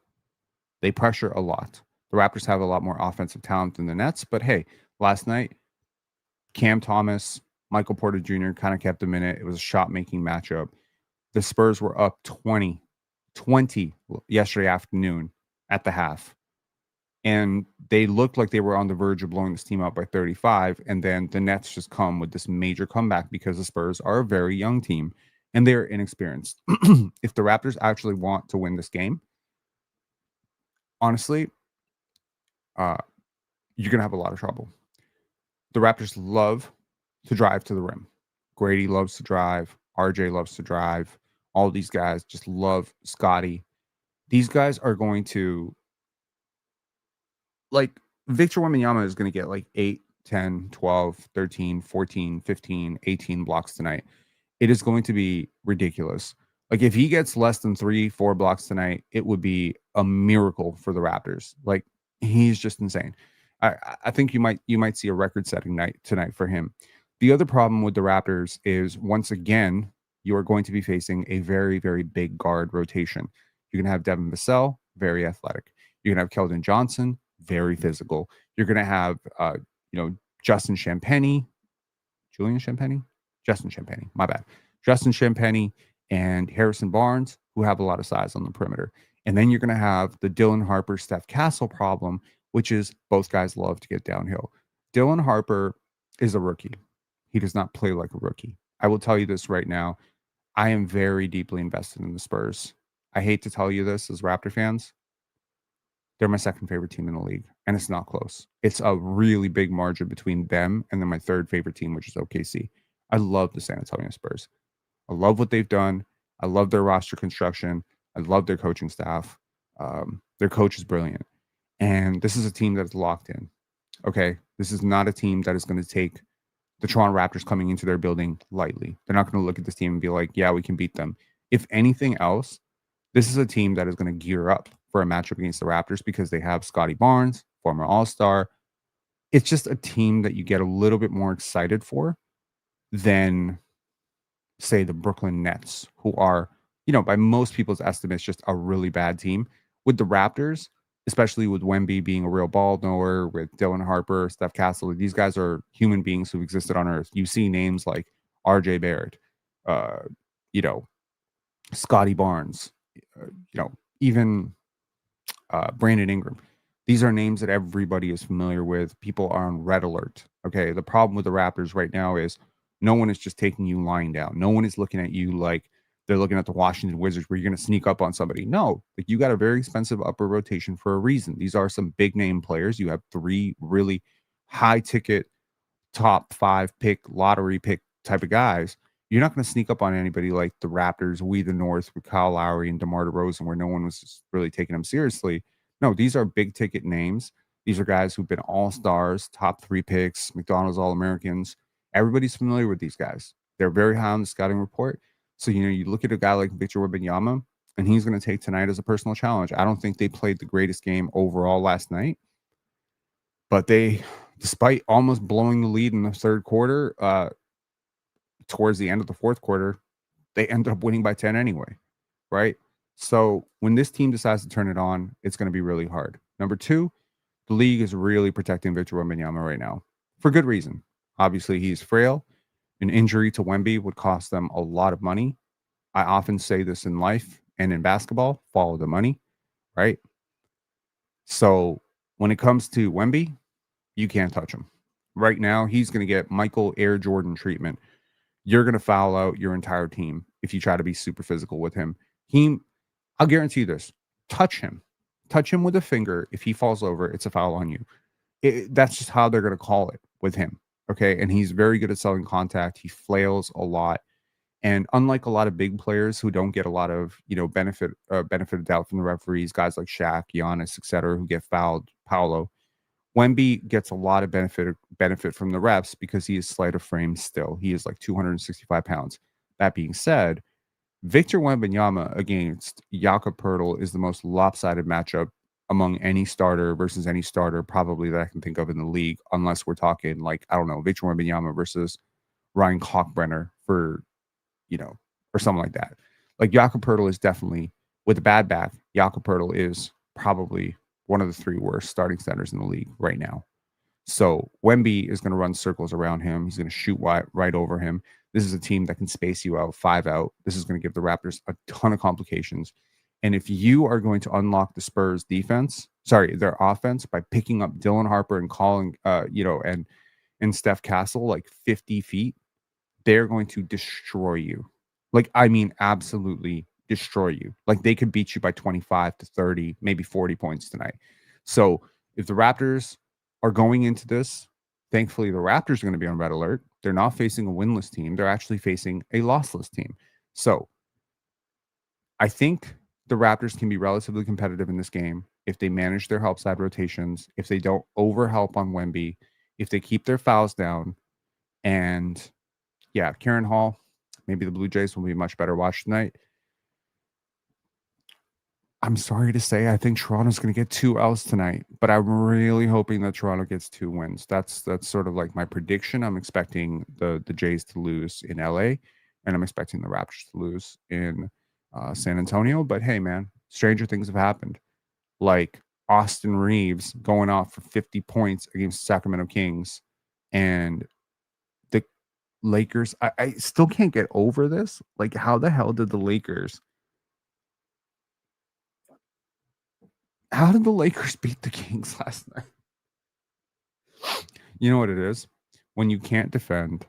They pressure a lot. The Raptors have a lot more offensive talent than the Nets, but hey, last night, Cam Thomas, Michael Porter Jr. kind of kept them in it. It was a shot-making matchup. The Spurs were up 20 yesterday afternoon at the half. And they looked like they were on the verge of blowing this team out by 35. And then the Nets just come with this major comeback because the Spurs are a very young team and they're inexperienced. If the Raptors actually want to win this game, honestly, you're going to have a lot of trouble. The Raptors love to drive to the rim. Grady loves to drive. RJ loves to drive. All these guys just love Scotty. These guys are going to, like, Victor Wembanyama is going to get like 8, 10, 12, 13, 14, 15, 18 blocks tonight. It is going to be ridiculous. Like, if he gets less than 3, 4 blocks tonight, it would be a miracle for the Raptors. Like, he's just insane. I think you might see a record-setting night tonight for him. The other problem with the Raptors is, once again, you are going to be facing a very, very big guard rotation. You're going to have Devin Vassell, very athletic. You're going to have Keldon Johnson, very physical. You're going to have, Justin Champagnie, my bad. Justin Champagnie and Harrison Barnes, who have a lot of size on the perimeter. And then you're going to have the Dylan Harper, Steph Castle problem, which is both guys love to get downhill. Dylan Harper is a rookie. He does not play like a rookie. I will tell you this right now. I am very deeply invested in the Spurs. I hate to tell you this as Raptor fans. They're my second favorite team in the league, and it's not close. It's a really big margin between them and then my third favorite team, which is OKC. I love the San Antonio Spurs. I love what they've done. I love their roster construction. I love their coaching staff. Their coach is brilliant. And this is a team that is locked in. Okay? This is not a team that is going to take the Toronto Raptors coming into their building lightly. They're not going to look at this team and be like, yeah, we can beat them. If anything else, this is a team that is going to gear up for a matchup against the Raptors because they have Scotty Barnes, former All-Star. It's just a team that you get a little bit more excited for than, say, the Brooklyn Nets, who are, by most people's estimates, just a really bad team. With the Raptors, especially with Wemby being a real ball knower, with Dylan Harper, Steph Castle, these guys are human beings who existed on Earth. You see names like RJ Barrett, Scotty Barnes, even Brandon Ingram. These are names that everybody is familiar with. People are on red alert. Okay. The problem with the Raptors right now is no one is just taking you lying down. No one is looking at you like they're looking at the Washington Wizards where you're going to sneak up on somebody. No, like, you got a very expensive upper rotation for a reason. These are some big name players. You have 3 really high ticket, top 5 pick, lottery pick type of guys. You're not going to sneak up on anybody like the Raptors, we the North, with Kyle Lowry and DeMar DeRozan, where no one was just really taking them seriously. No, these are big ticket names. These are guys who've been all-stars, top 3 picks, McDonald's All-Americans. Everybody's familiar with these guys. They're very high on the scouting report. So, you look at a guy like Victor Wembanyama, and he's going to take tonight as a personal challenge. I don't think they played the greatest game overall last night, but they, despite almost blowing the lead in the third quarter, towards the end of the fourth quarter, they ended up winning by 10 anyway, right? So when this team decides to turn it on, it's going to be really hard. Number 2, the league is really protecting Victor Wembanyama right now for good reason. Obviously, he's frail. An injury to Wemby would cost them a lot of money. I often say this in life and in basketball: follow the money, right? So when it comes to Wemby, you can't touch him. Right now, he's going to get Michael Air Jordan treatment. You're going to foul out your entire team if you try to be super physical with him. I'll guarantee you this: touch him with a finger. If he falls over, it's a foul on you. That's just how they're going to call it with him. Okay. And he's very good at selling contact. He flails a lot. And unlike a lot of big players who don't get a lot of, benefit of doubt from the referees, guys like Shaq, Giannis, etc., who get fouled, Paolo, Wemby gets a lot of benefit from the refs because he is slight of frame still. He is like 265 pounds. That being said, Victor Wembanyama against Jakob Poeltl is the most lopsided matchup among any starter versus any starter probably that I can think of in the league, unless we're talking like, I don't know, Victor Wembanyama versus Ryan Kalkbrenner for, or something like that. Like, Jakob Poeltl is definitely, with a bad back, Jakob Poeltl is probably one of the 3 worst starting centers in the league right now. So Wemby is going to run circles around him. He's going to shoot right over him. This is a team that can space you out 5 out. This is going to give the Raptors a ton of complications. And if you are going to unlock the Spurs their offense by picking up Dylan Harper and calling, and Steph Castle like 50 feet, they're going to destroy you. Like, I mean, absolutely destroy you. Like, they could beat you by 25 to 30, maybe 40 points tonight. So if the Raptors are going into this Thankfully, the Raptors are going to be on red alert. They're not facing a winless team. They're actually facing a lossless team. So I think the Raptors can be relatively competitive in this game if they manage their help side rotations, if they don't overhelp on Wemby, if they keep their fouls down. And yeah, Kieran Hall, maybe the Blue Jays will be a much better watch tonight. I'm sorry to say, I think Toronto's going to get 2 L's tonight, but I'm really hoping that Toronto gets 2 wins. That's sort of like my prediction. I'm expecting the Jays to lose in LA, and I'm expecting the Raptors to lose in San Antonio. But hey, man, stranger things have happened. Like Austin Reeves going off for 50 points against Sacramento Kings, and the Lakers. I still can't get over this. Like, how the hell did the Lakers? How did the Lakers beat the Kings last night? You know what it is? When you can't defend,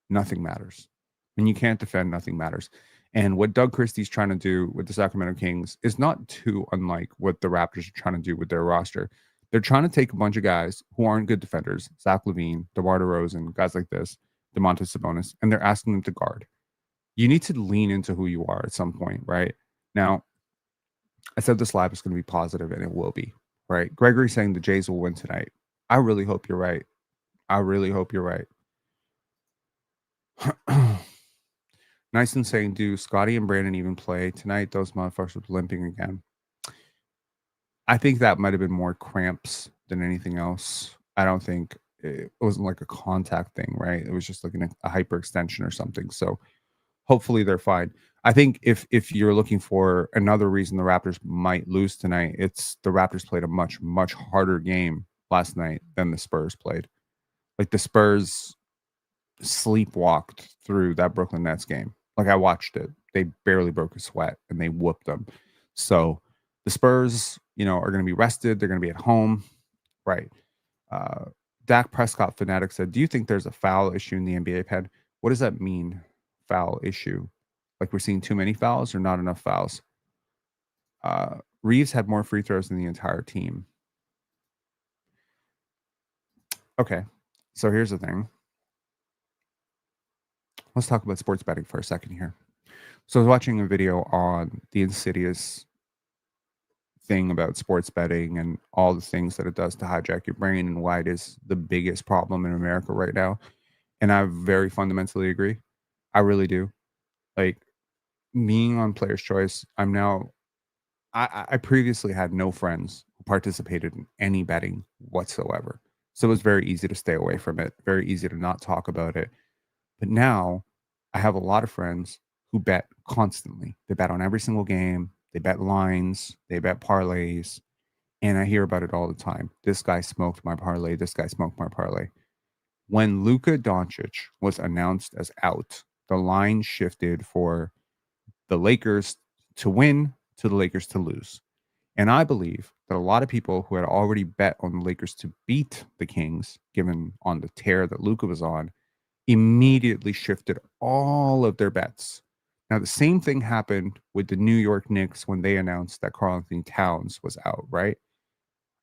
nothing matters. When you can't defend, nothing matters. And what Doug Christie's trying to do with the Sacramento Kings is not too unlike what the Raptors are trying to do with their roster. They're trying to take a bunch of guys who aren't good defenders, Zach LaVine, DeMar DeRozan, guys like this, DeMontis Sabonis, and they're asking them to guard. You need to lean into who you are at some point, right? Now, I said this live is going to be positive, and it will be, right? Gregory saying the Jays will win tonight. I really hope you're right. I really hope you're right. Nice and saying, do Scotty and Brandon even play tonight? Those motherfuckers are limping again. I think that might have been more cramps than anything else. I don't think it wasn't like a contact thing, right? It was just like a hyperextension or something. So hopefully they're fine. I think if you're looking for another reason the Raptors might lose tonight, it's the Raptors played a much, much harder game last night than the Spurs played. Like the Spurs sleepwalked through that Brooklyn Nets game. Like I watched it. They barely broke a sweat and they whooped them. So the Spurs, are going to be rested. They're going to be at home. Right. Dak Prescott fanatic said, do you think there's a foul issue in the NBA, Ped? What does that mean? Foul issue? Like we're seeing too many fouls or not enough fouls? Reeves had more free throws than the entire team. Okay. So here's the thing. Let's talk about sports betting for a second here. So I was watching a video on the insidious thing about sports betting and all the things that it does to hijack your brain and why it is the biggest problem in America right now. And I very fundamentally agree. I really do. Like being on Player's Choice, I previously had no friends who participated in any betting whatsoever. So it was very easy to stay away from it, very easy to not talk about it. But now I have a lot of friends who bet constantly. They bet on every single game. They bet lines. They bet parlays. And I hear about it all the time. This guy smoked my parlay. This guy smoked my parlay. When Luka Doncic was announced as out, the line shifted for the Lakers to win to the Lakers to lose. And I believe that a lot of people who had already bet on the Lakers to beat the Kings, given on the tear that Luka was on, immediately shifted all of their bets. Now, the same thing happened with the New York Knicks when they announced that Karl-Anthony Towns was out, right?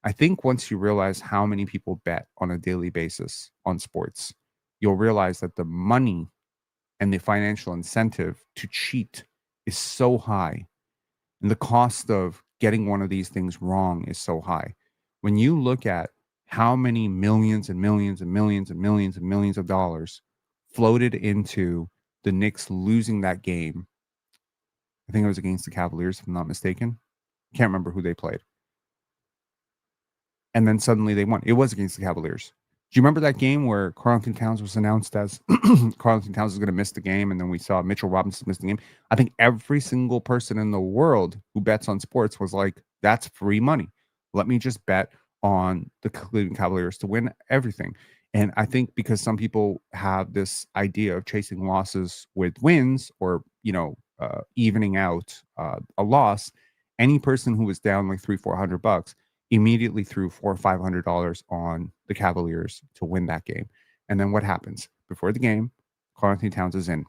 I think once you realize how many people bet on a daily basis on sports, you'll realize that the money and the financial incentive to cheat is so high. And the cost of getting one of these things wrong is so high. When you look at how many millions and millions and millions and millions and millions of dollars floated into the Knicks losing that game, I think it was against the Cavaliers, if I'm not mistaken. Can't remember who they played. And then suddenly they won. It was against the Cavaliers. Do you remember that game where Karl-Anthony Towns was announced as Karl-Anthony Towns is going to miss the game, and then we saw Mitchell Robinson miss the game? I think every single person in the world who bets on sports was like, that's free money. Let me just bet on the Cleveland Cavaliers to win everything. And I think because some people have this idea of chasing losses with wins or, evening out a loss, any person who was down like $300-400 immediately threw $400 or $500 on the Cavaliers to win that game. And then what happens? Before the game, Karl-Anthony Towns is in.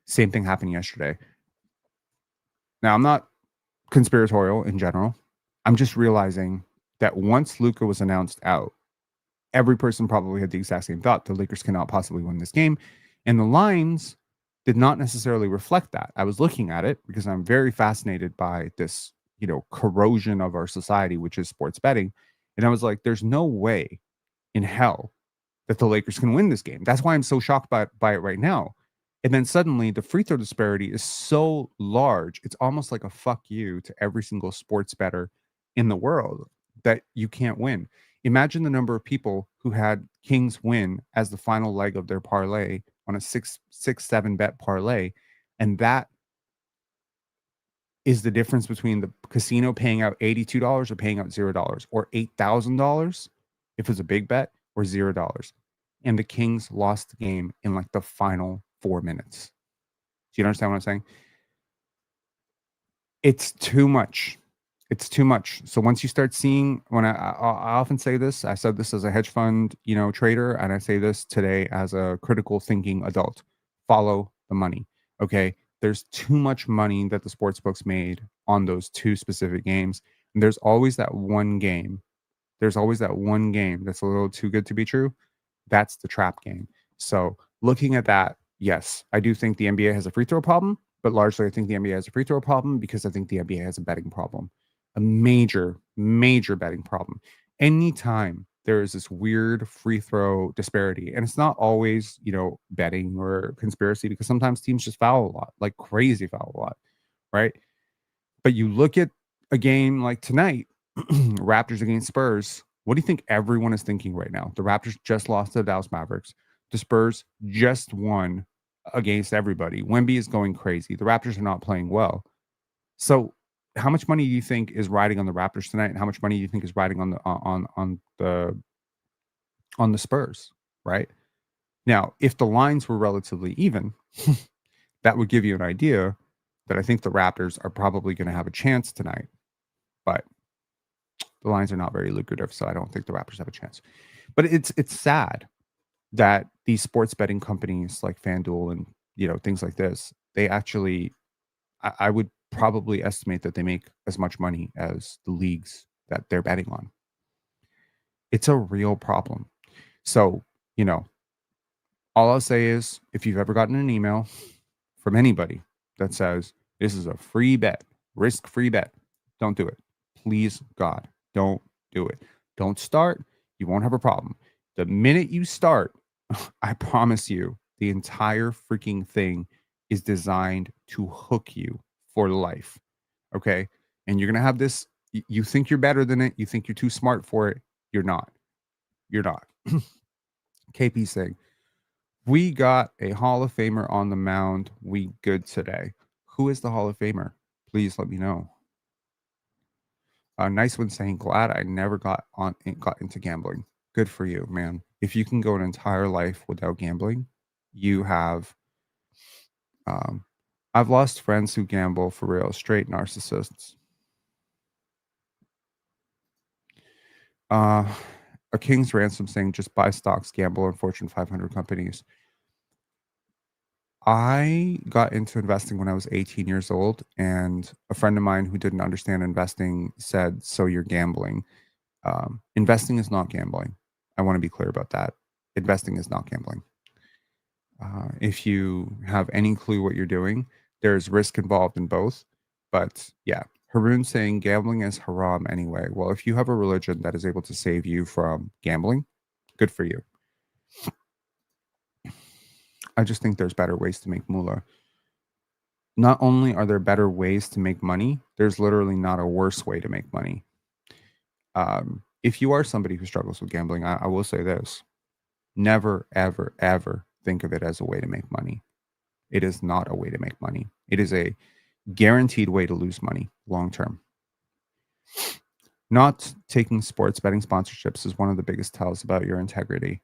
Same thing happened yesterday. Now, I'm not conspiratorial in general. I'm just realizing that once Luka was announced out every person probably had the exact same thought. The Lakers cannot possibly win this game. And the lines did not necessarily reflect that. I was looking at it because I'm very fascinated by this, corrosion of our society, which is sports betting. And I was like, there's no way in hell that the Lakers can win this game. That's why I'm so shocked by it right now. And then suddenly the free throw disparity is so large. It's almost like a fuck you to every single sports bettor in the world that you can't win. Imagine the number of people who had Kings win as the final leg of their parlay on a 6-7 bet parlay. And that is the difference between the casino paying out $82 or paying out $0 or $8,000 if it's a big bet or $0. And the Kings lost the game in like the final 4 minutes. Do you understand what I'm saying? It's too much. It's too much. So once you start seeing, when I often say this, I said this as a hedge fund, trader, and I say this today as a critical thinking adult. Follow the money. Okay. There's too much money that the sports books made on those two specific games. And there's always that one game. There's always that one game that's a little too good to be true. That's the trap game. So looking at that, yes, I do think the NBA has a free throw problem, but largely I think the NBA has a free throw problem because I think the NBA has a betting problem, a major, major betting problem. Anytime there is this weird free throw disparity, and it's not always, betting or conspiracy, because sometimes teams just foul a lot, like crazy foul a lot, right? But you look at a game like tonight, Raptors against Spurs. What do you think everyone is thinking right now? The Raptors just lost to the Dallas Mavericks. The Spurs just won against everybody. Wemby is going crazy. The Raptors are not playing well. So how much money do you think is riding on the Raptors tonight, and how much money do you think is riding on the Spurs, right? Now, if the lines were relatively even, that would give you an idea that I think the Raptors are probably going to have a chance tonight. But the lines are not very lucrative, so I don't think the Raptors have a chance. But it's sad that these sports betting companies like FanDuel and things like this, they actually, I would probably estimate that they make as much money as the leagues that they're betting on. It's a real problem. So, all I'll say is, if you've ever gotten an email from anybody that says this is a free bet, risk-free bet, don't do it. Please, God, don't do it. Don't start. You won't have a problem. The minute you start, I promise you, the entire freaking thing is designed to hook you for life. Okay? And you're going to have this, you think you're better than it. You think you're too smart for it. You're not. You're not. KP saying, we got a Hall of Famer on the mound. We good today. Who is the Hall of Famer? Please let me know. Nice one saying, glad I never got into gambling. Good for you, man. If you can go an entire life without gambling, you have. I've lost friends who gamble for real, straight narcissists. A King's Ransom saying, just buy stocks, gamble on Fortune 500 companies. I got into investing when I was 18 years old, and a friend of mine who didn't understand investing said, so you're gambling. Investing is not gambling. I want to be clear about that. Investing is not gambling. If you have any clue what you're doing, there's risk involved in both. But yeah, Haroon saying gambling is haram anyway. Well, if you have a religion that is able to save you from gambling, good for you. I just think there's better ways to make moolah. Not only are there better ways to make money, there's literally not a worse way to make money. If you are somebody who struggles with gambling, I will say this. Never, ever, ever think of it as a way to make money. It is not a way to make money. It is a guaranteed way to lose money long term. Not taking sports betting sponsorships is one of the biggest tells about your integrity.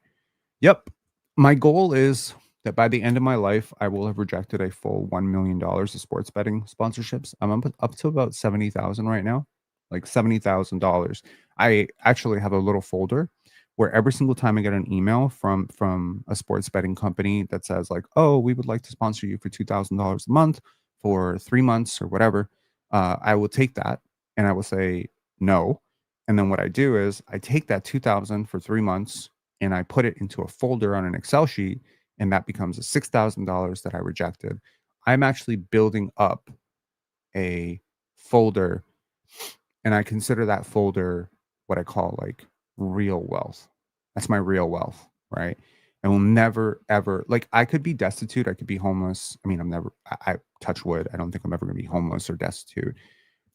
Yep. My goal is that by the end of my life, I will have rejected a full $1 million of sports betting sponsorships. I'm up to about 70,000 right now, like $70,000. I actually have a little folder where every single time I get an email from a sports betting company that says like, oh, we would like to sponsor you for $2,000 a month for 3 months or whatever, I will take that and I will say no. And then what I do is I take that 2,000 for 3 months and I put it into a folder on an Excel sheet, and that becomes a $6,000 that I rejected. I'm actually building up a folder, and I consider that folder what I call like real wealth. That's my real wealth, right? I will never ever, like, I could be destitute, I could be homeless. I mean, I touch wood. I don't think I'm ever going to be homeless or destitute.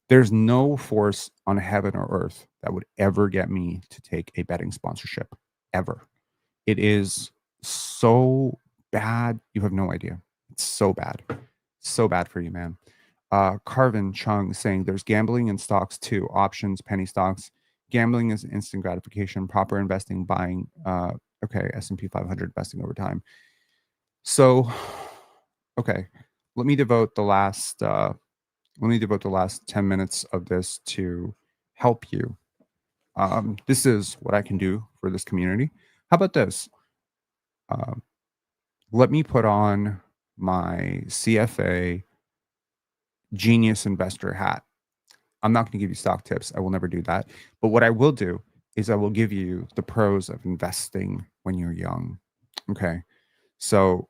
There's no force on heaven or earth that would ever get me to take a betting sponsorship, ever. It is so bad. You have no idea. It's so bad. So bad for you, man. Carvin Chung saying there's gambling in stocks too, options, penny stocks. Gambling is instant gratification, proper investing, buying. Okay, S&P 500 investing over time. So, okay, let me devote the last 10 minutes of this to help you. This is what I can do for this community. How about this? Let me put on my CFA genius investor hat. I'm not going to give you stock tips. I will never do that. But what I will do is I will give you the pros of investing when you're young. Okay. So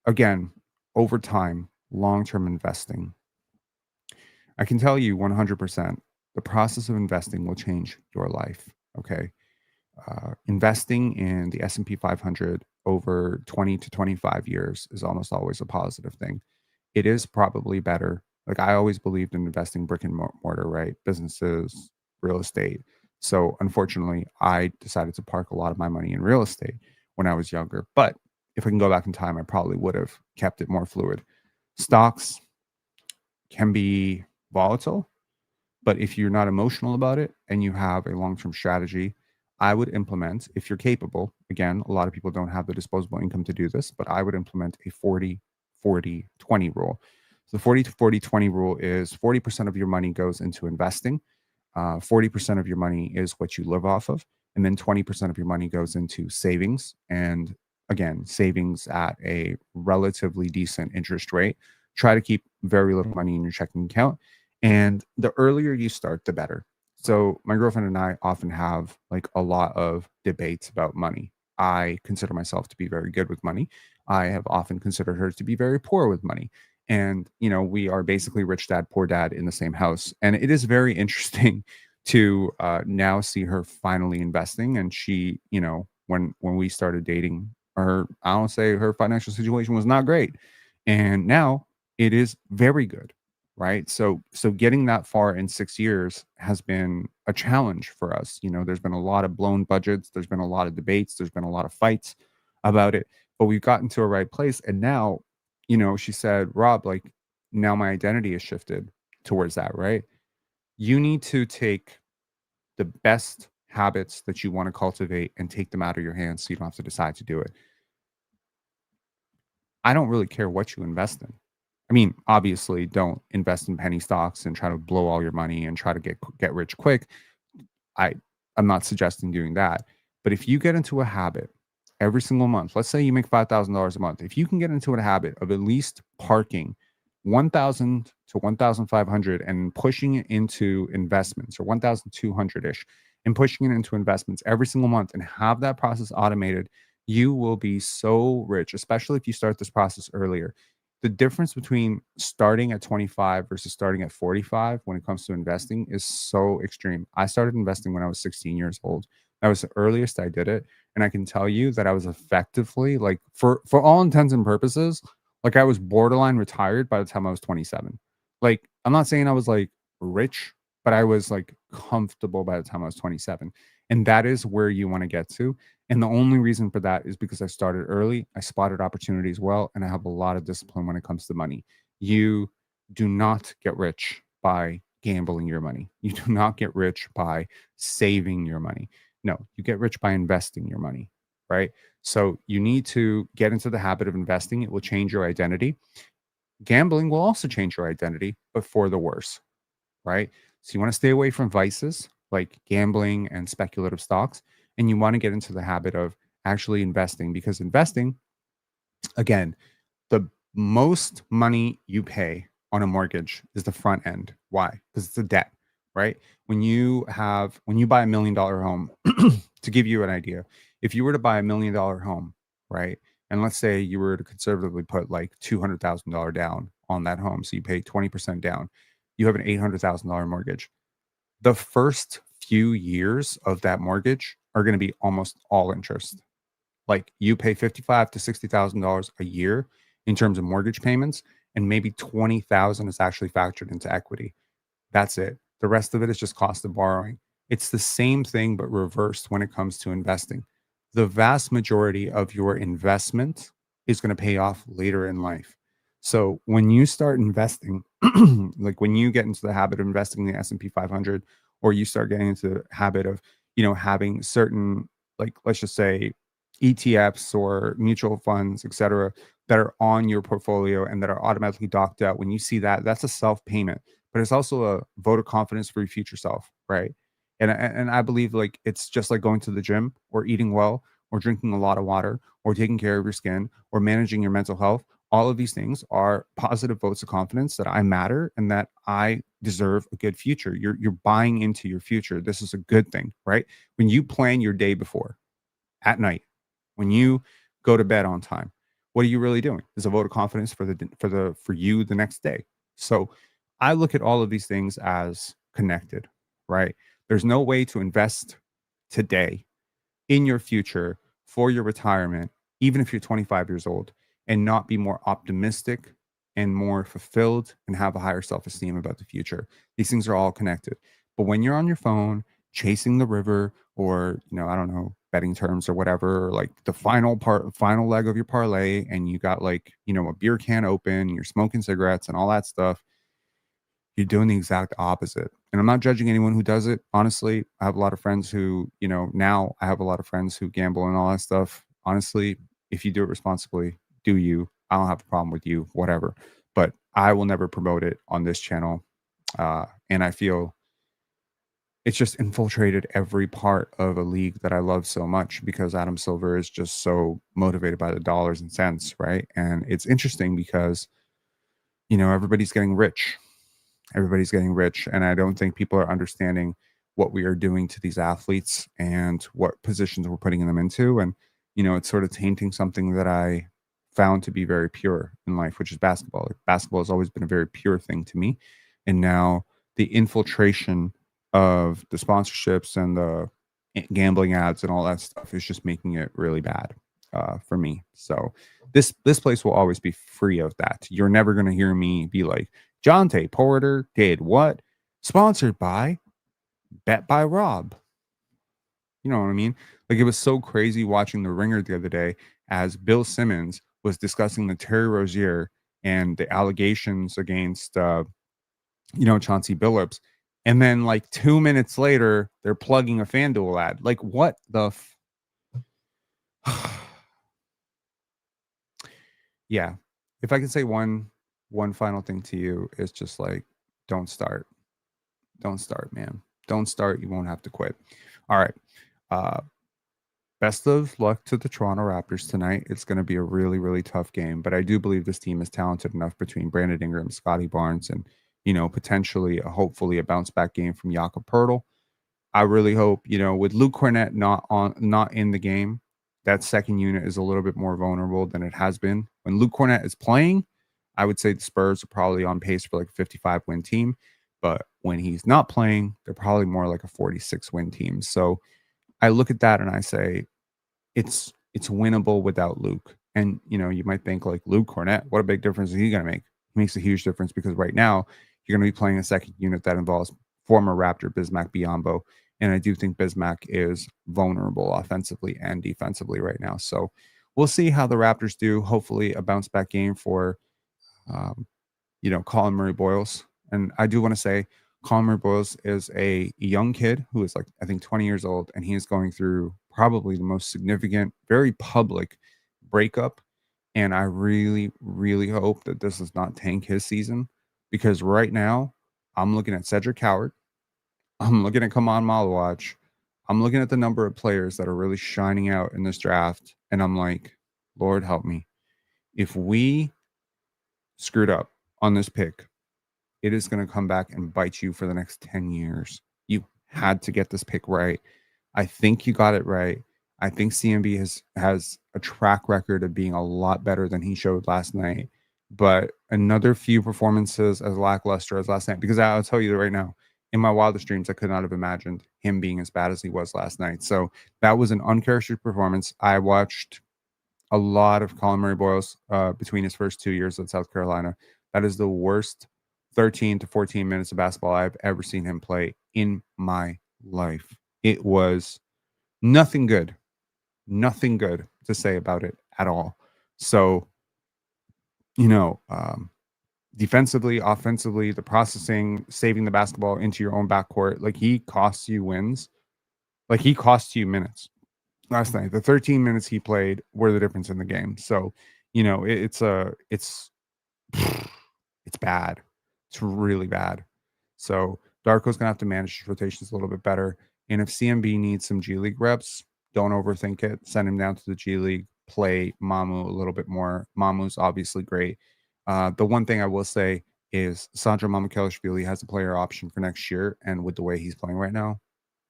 again, over time, long-term investing, I can tell you 100% the process of investing will change your life. Okay. Investing in the S&P 500 over 20 to 25 years is almost always a positive thing. It is probably better. Like, I always believed in investing brick and mortar, right? Businesses, real estate. So unfortunately, I decided to park a lot of my money in real estate when I was younger. But if I can go back in time, I probably would have kept it more fluid. Stocks can be volatile, but if you're not emotional about it and you have a long-term strategy, I would implement, if you're capable, again, a lot of people don't have the disposable income to do this, but I would implement a 40-40-20 rule. So the 40-40-20 rule is 40% of your money goes into investing, 40% of your money is what you live off of, and then 20% of your money goes into savings. And again, savings at a relatively decent interest rate. Try to keep very little money in your checking account. And the earlier you start, the better. So my girlfriend and I often have like a lot of debates about money. I consider myself to be very good with money. I have often considered her to be very poor with money. And, you know, we are basically rich dad, poor dad in the same house. And it is very interesting to now see her finally investing. And she, you know, when we started dating, her, I don't say her financial situation was not great. And now it is very good, right? So getting that far in 6 years has been a challenge for us. You know, there's been a lot of blown budgets, there's been a lot of debates, there's been a lot of fights about it, but we've gotten to a right place. And now, you know, she said, Rob, like, now my identity is shifted towards that, right? You need to take the best habits that you want to cultivate and take them out of your hands so you don't have to decide to do it. I don't really care what you invest in. I mean, obviously, don't invest in penny stocks and try to blow all your money and try to get rich quick. I I'm not suggesting doing that. But if you get into a habit every single month, let's say you make $5,000 a month, if you can get into a habit of at least parking 1,000 to 1,500 and pushing it into investments, or 1,200 ish, and pushing it into investments every single month and have that process automated, you will be so rich, especially if you start this process earlier. The difference between starting at 25 versus starting at 45 when it comes to investing is so extreme. I started investing when I was 16 years old. That was the earliest I did it. And I can tell you that I was effectively, like, for all intents and purposes, like, I was borderline retired by the time I was 27. Like, I'm not saying I was like rich, but I was like comfortable by the time I was 27. And that is where you want to get to. And the only reason for that is because I started early, I spotted opportunities well, and I have a lot of discipline when it comes to money. You do not get rich by gambling your money. You do not get rich by saving your money. No, you get rich by investing your money, right? So you need to get into the habit of investing. It will change your identity. Gambling will also change your identity, but for the worse, right? So you want to stay away from vices like gambling and speculative stocks, and you want to get into the habit of actually investing, because investing, again, the most money you pay on a mortgage is the front end. Why? Because it's a debt, right? When you buy $1 million home, to give you an idea, if you were to buy $1 million home, right? And let's say you were to conservatively put like $200,000 down on that home. So you pay 20% down, you have an $800,000 mortgage. The first few years of that mortgage are going to be almost all interest. Like you pay $55,000 to $60,000 a year in terms of mortgage payments, and maybe 20,000 is actually factored into equity. That's it. The rest of it is just cost of borrowing. It's the same thing, but reversed when it comes to investing. The vast majority of your investment is going to pay off later in life. So when you start investing, like when you get into the habit of investing in the S&P 500, or you start getting into the habit of, having certain, like, let's just say ETFs or mutual funds, et cetera, that are on your portfolio and that are automatically docked out. When you see that, that's a self payment, but it's also a vote of confidence for your future self, right? And I believe like it's just like going to the gym or eating well or drinking a lot of water or taking care of your skin or managing your mental health. All of these things are positive votes of confidence that I matter and that I deserve a good future. You're buying into your future. This is a good thing, right? When you plan your day before at night, when you go to bed on time, what are you really doing? Is a vote of confidence for you the next day. So I look at all of these things as connected, right? There's no way to invest today in your future for your retirement, even if you're 25 years old, and not be more optimistic and more fulfilled and have a higher self-esteem about the future. These things are all connected. But when you're on your phone chasing the river, or I don't know, betting terms or whatever, or like the final leg of your parlay, and you got like a beer can open, you're smoking cigarettes and all that stuff, you're doing the exact opposite. And I'm not judging anyone who does it. Honestly, I have a lot of friends who, now I have a lot of friends who gamble and all that stuff. Honestly, if you do it responsibly, do you. I don't have a problem with you, whatever. But I will never promote it on this channel. And I feel it's just infiltrated every part of a league that I love so much, because Adam Silver is just so motivated by the dollars and cents, right? And it's interesting because, everybody's getting rich. Everybody's getting rich. And I don't think people are understanding what we are doing to these athletes and what positions we're putting them into. And, it's sort of tainting something that I found to be very pure in life, which is basketball. Like, basketball has always been a very pure thing to me. And now the infiltration of the sponsorships and the gambling ads and all that stuff is just making it really bad for me. So this place will always be free of that. You're never going to hear me be like, Jonte Porter did what? Sponsored by Bet by Rob. You know what I mean? Like, it was so crazy watching The Ringer the other day as Bill Simmons was discussing the Terry Rozier and the allegations against, Chauncey Billups. And then like 2 minutes later, they're plugging a FanDuel ad. Like, what the yeah. If I can say one final thing to you, is just like, don't start. Don't start, man. Don't start. You won't have to quit. All right. Best of luck to the Toronto Raptors tonight. It's going to be a really, really tough game, but I do believe this team is talented enough between Brandon Ingram, Scotty Barnes, and, potentially, hopefully a bounce back game from Jakob Poeltl. I really hope, with Luke Cornett not in the game, that second unit is a little bit more vulnerable than it has been. When Luke Cornett is playing, I would say the Spurs are probably on pace for like a 55-win team. But when he's not playing, they're probably more like a 46-win team. So I look at that and I say, it's winnable without Luke. And, you might think like, Luke Cornett, what a big difference is he going to make? He makes a huge difference, because right now you're going to be playing a second unit that involves former Raptor Bismack Biyombo. And I do think Bismack is vulnerable offensively and defensively right now. So we'll see how the Raptors do. Hopefully a bounce back game for, Colin Murray-Boyles. And I do want to say, Colin Murray-Boyles is a young kid who is like, I think 20 years old, and he is going through probably the most significant, very public breakup. And I really, really hope that this does not tank his season, because right now I'm looking at Cedric Howard. I'm looking at Kaman Malawach. I'm looking at the number of players that are really shining out in this draft. And I'm like, Lord help me. If we screwed up on this pick, it is going to come back and bite you for the next 10 years. You had to get this pick right. I think you got it right. I think CMB has a track record of being a lot better than he showed last night. But another few performances as lackluster as last night, because I'll tell you right now, in my wildest dreams, I could not have imagined him being as bad as he was last night. So that was an uncharacteristic performance. I watched a lot of Colin Murray-Boyles between his first 2 years at South Carolina. That is the worst 13 to 14 minutes of basketball I've ever seen him play in my life. It was nothing good, nothing good to say about it at all. So, you know, defensively, offensively, the processing, saving the basketball into your own backcourt, like he costs you wins, like he costs you minutes last night. The 13 minutes he played were the difference in the game. So, it's it's bad. It's really bad. So Darko's gonna have to manage his rotations a little bit better. And if CMB needs some G League reps, don't overthink it. Send him down to the G League. Play Mamu a little bit more. Mamu's obviously great. The one thing I will say is Sandro Mamukelashvili has a player option for next year, and with the way he's playing right now,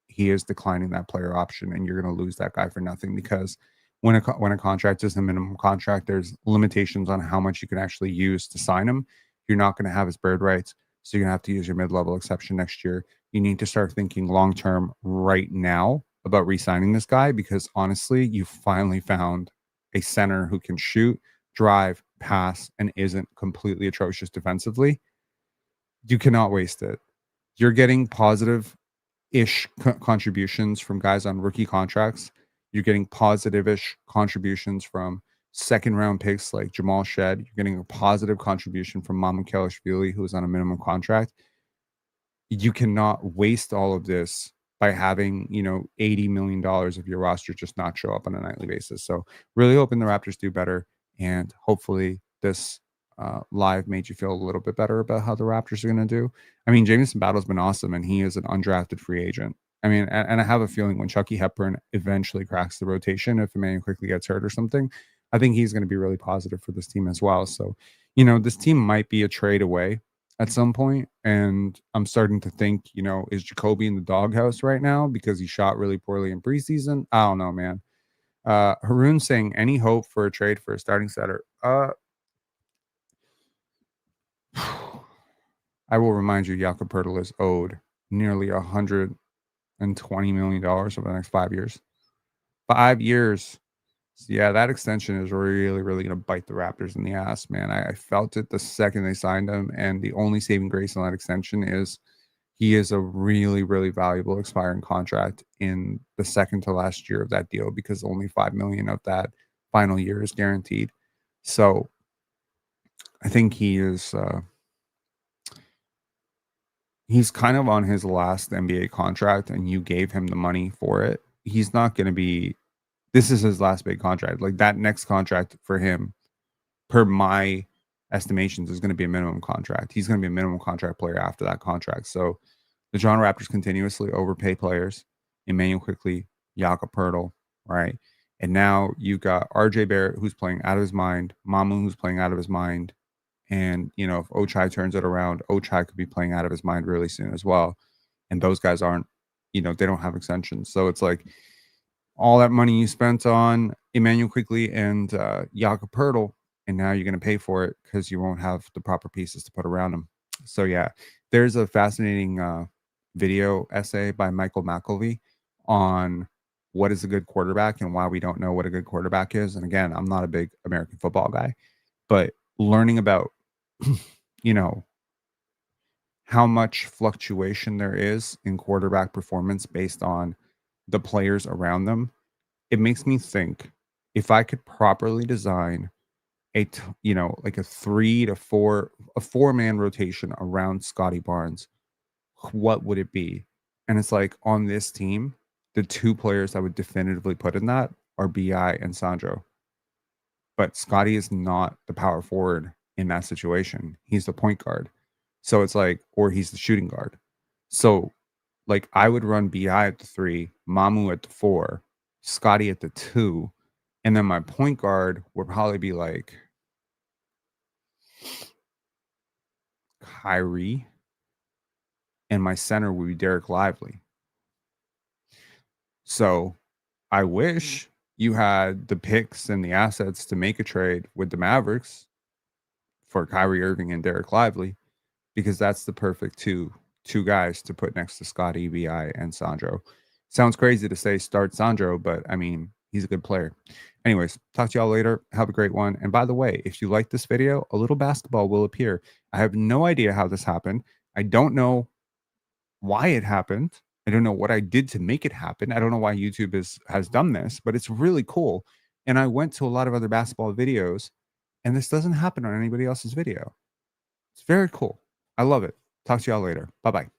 he is declining that player option, and you're going to lose that guy for nothing because when a contract is a minimum contract, there's limitations on how much you can actually use to sign him. You're not going to have his bird rights, so you're going to have to use your mid-level exception next year. You need to start thinking long-term right now about re-signing this guy because honestly, you finally found a center who can shoot, drive, pass, and isn't completely atrocious defensively. You cannot waste it. You're getting positive ish contributions from guys on rookie contracts. You're getting positive ish contributions from second round picks like Jamal Shed. You're getting a positive contribution from Mamukelashvili, who's on a minimum contract. You cannot waste all of this by having, $80 million of your roster just not show up on a nightly basis. So really hoping the Raptors do better. And hopefully this live made you feel a little bit better about how the Raptors are going to do. I mean, Jamison Battle's been awesome, and he is an undrafted free agent. I mean, and I have a feeling when Chucky Hepburn eventually cracks the rotation, if Emmanuel quickly gets hurt or something, I think he's going to be really positive for this team as well. So, this team might be a trade away at some point, and I'm starting to think, is Jacoby in the doghouse right now because he shot really poorly in preseason? I don't know, man. Haroon saying any hope for a trade for a starting setter? I will remind you, Jakob Poeltl is owed nearly $120 million over the next 5 years. 5 years. So yeah, that extension is really, really going to bite the Raptors in the ass, man. I felt it the second they signed him, and the only saving grace on that extension is he is a really, really valuable expiring contract in the second to last year of that deal because only $5 million of that final year is guaranteed. So I think he's kind of on his last NBA contract, and you gave him the money for it. He's not going to be. This is his last big contract. Like that next contract for him, per my estimations, is going to be a minimum contract. He's going to be a minimum contract player after that contract. So the Toronto Raptors continuously overpay players. Emmanuel Quickley, Jakob Poeltl, right? And now you got RJ Barrett, who's playing out of his mind, Mamu, who's playing out of his mind. And, if Ochai turns it around, Ochai could be playing out of his mind really soon as well. And those guys aren't, they don't have extensions. So it's like all that money you spent on Emmanuel Quickley and Jakob Poeltl, and now you're going to pay for it because you won't have the proper pieces to put around them. So, yeah, there's a fascinating video essay by Michael McElvey on what is a good quarterback and why we don't know what a good quarterback is. And again, I'm not a big American football guy, but learning about how much fluctuation there is in quarterback performance based on the players around them, it makes me think if I could properly design like a 3 to 4 a 4-man rotation around Scotty Barnes, what would it be? And it's like on this team, the two players I would definitively put in that are BI and Sandro. But Scotty is not the power forward in that situation. He's the point guard. So it's like, or he's the shooting guard. So like I would run BI at the 3, Mamu at the 4, Scotty at the 2, and then my point guard would probably be like Kyrie, and my center would be Derek Lively. So I wish you had the picks and the assets to make a trade with the Mavericks for Kyrie Irving and Derek Lively, because that's the perfect two guys to put next to Scotty, BI, and Sandro. Sounds crazy to say start Sandro, but I mean, he's a good player. Anyways, talk to y'all later. Have a great one. And by the way, if you like this video, a little basketball will appear. I have no idea how this happened. I don't know why it happened. I don't know what I did to make it happen. I don't know why YouTube has done this, but it's really cool. And I went to a lot of other basketball videos, and this doesn't happen on anybody else's video. It's very cool. I love it. Talk to y'all later. Bye-bye.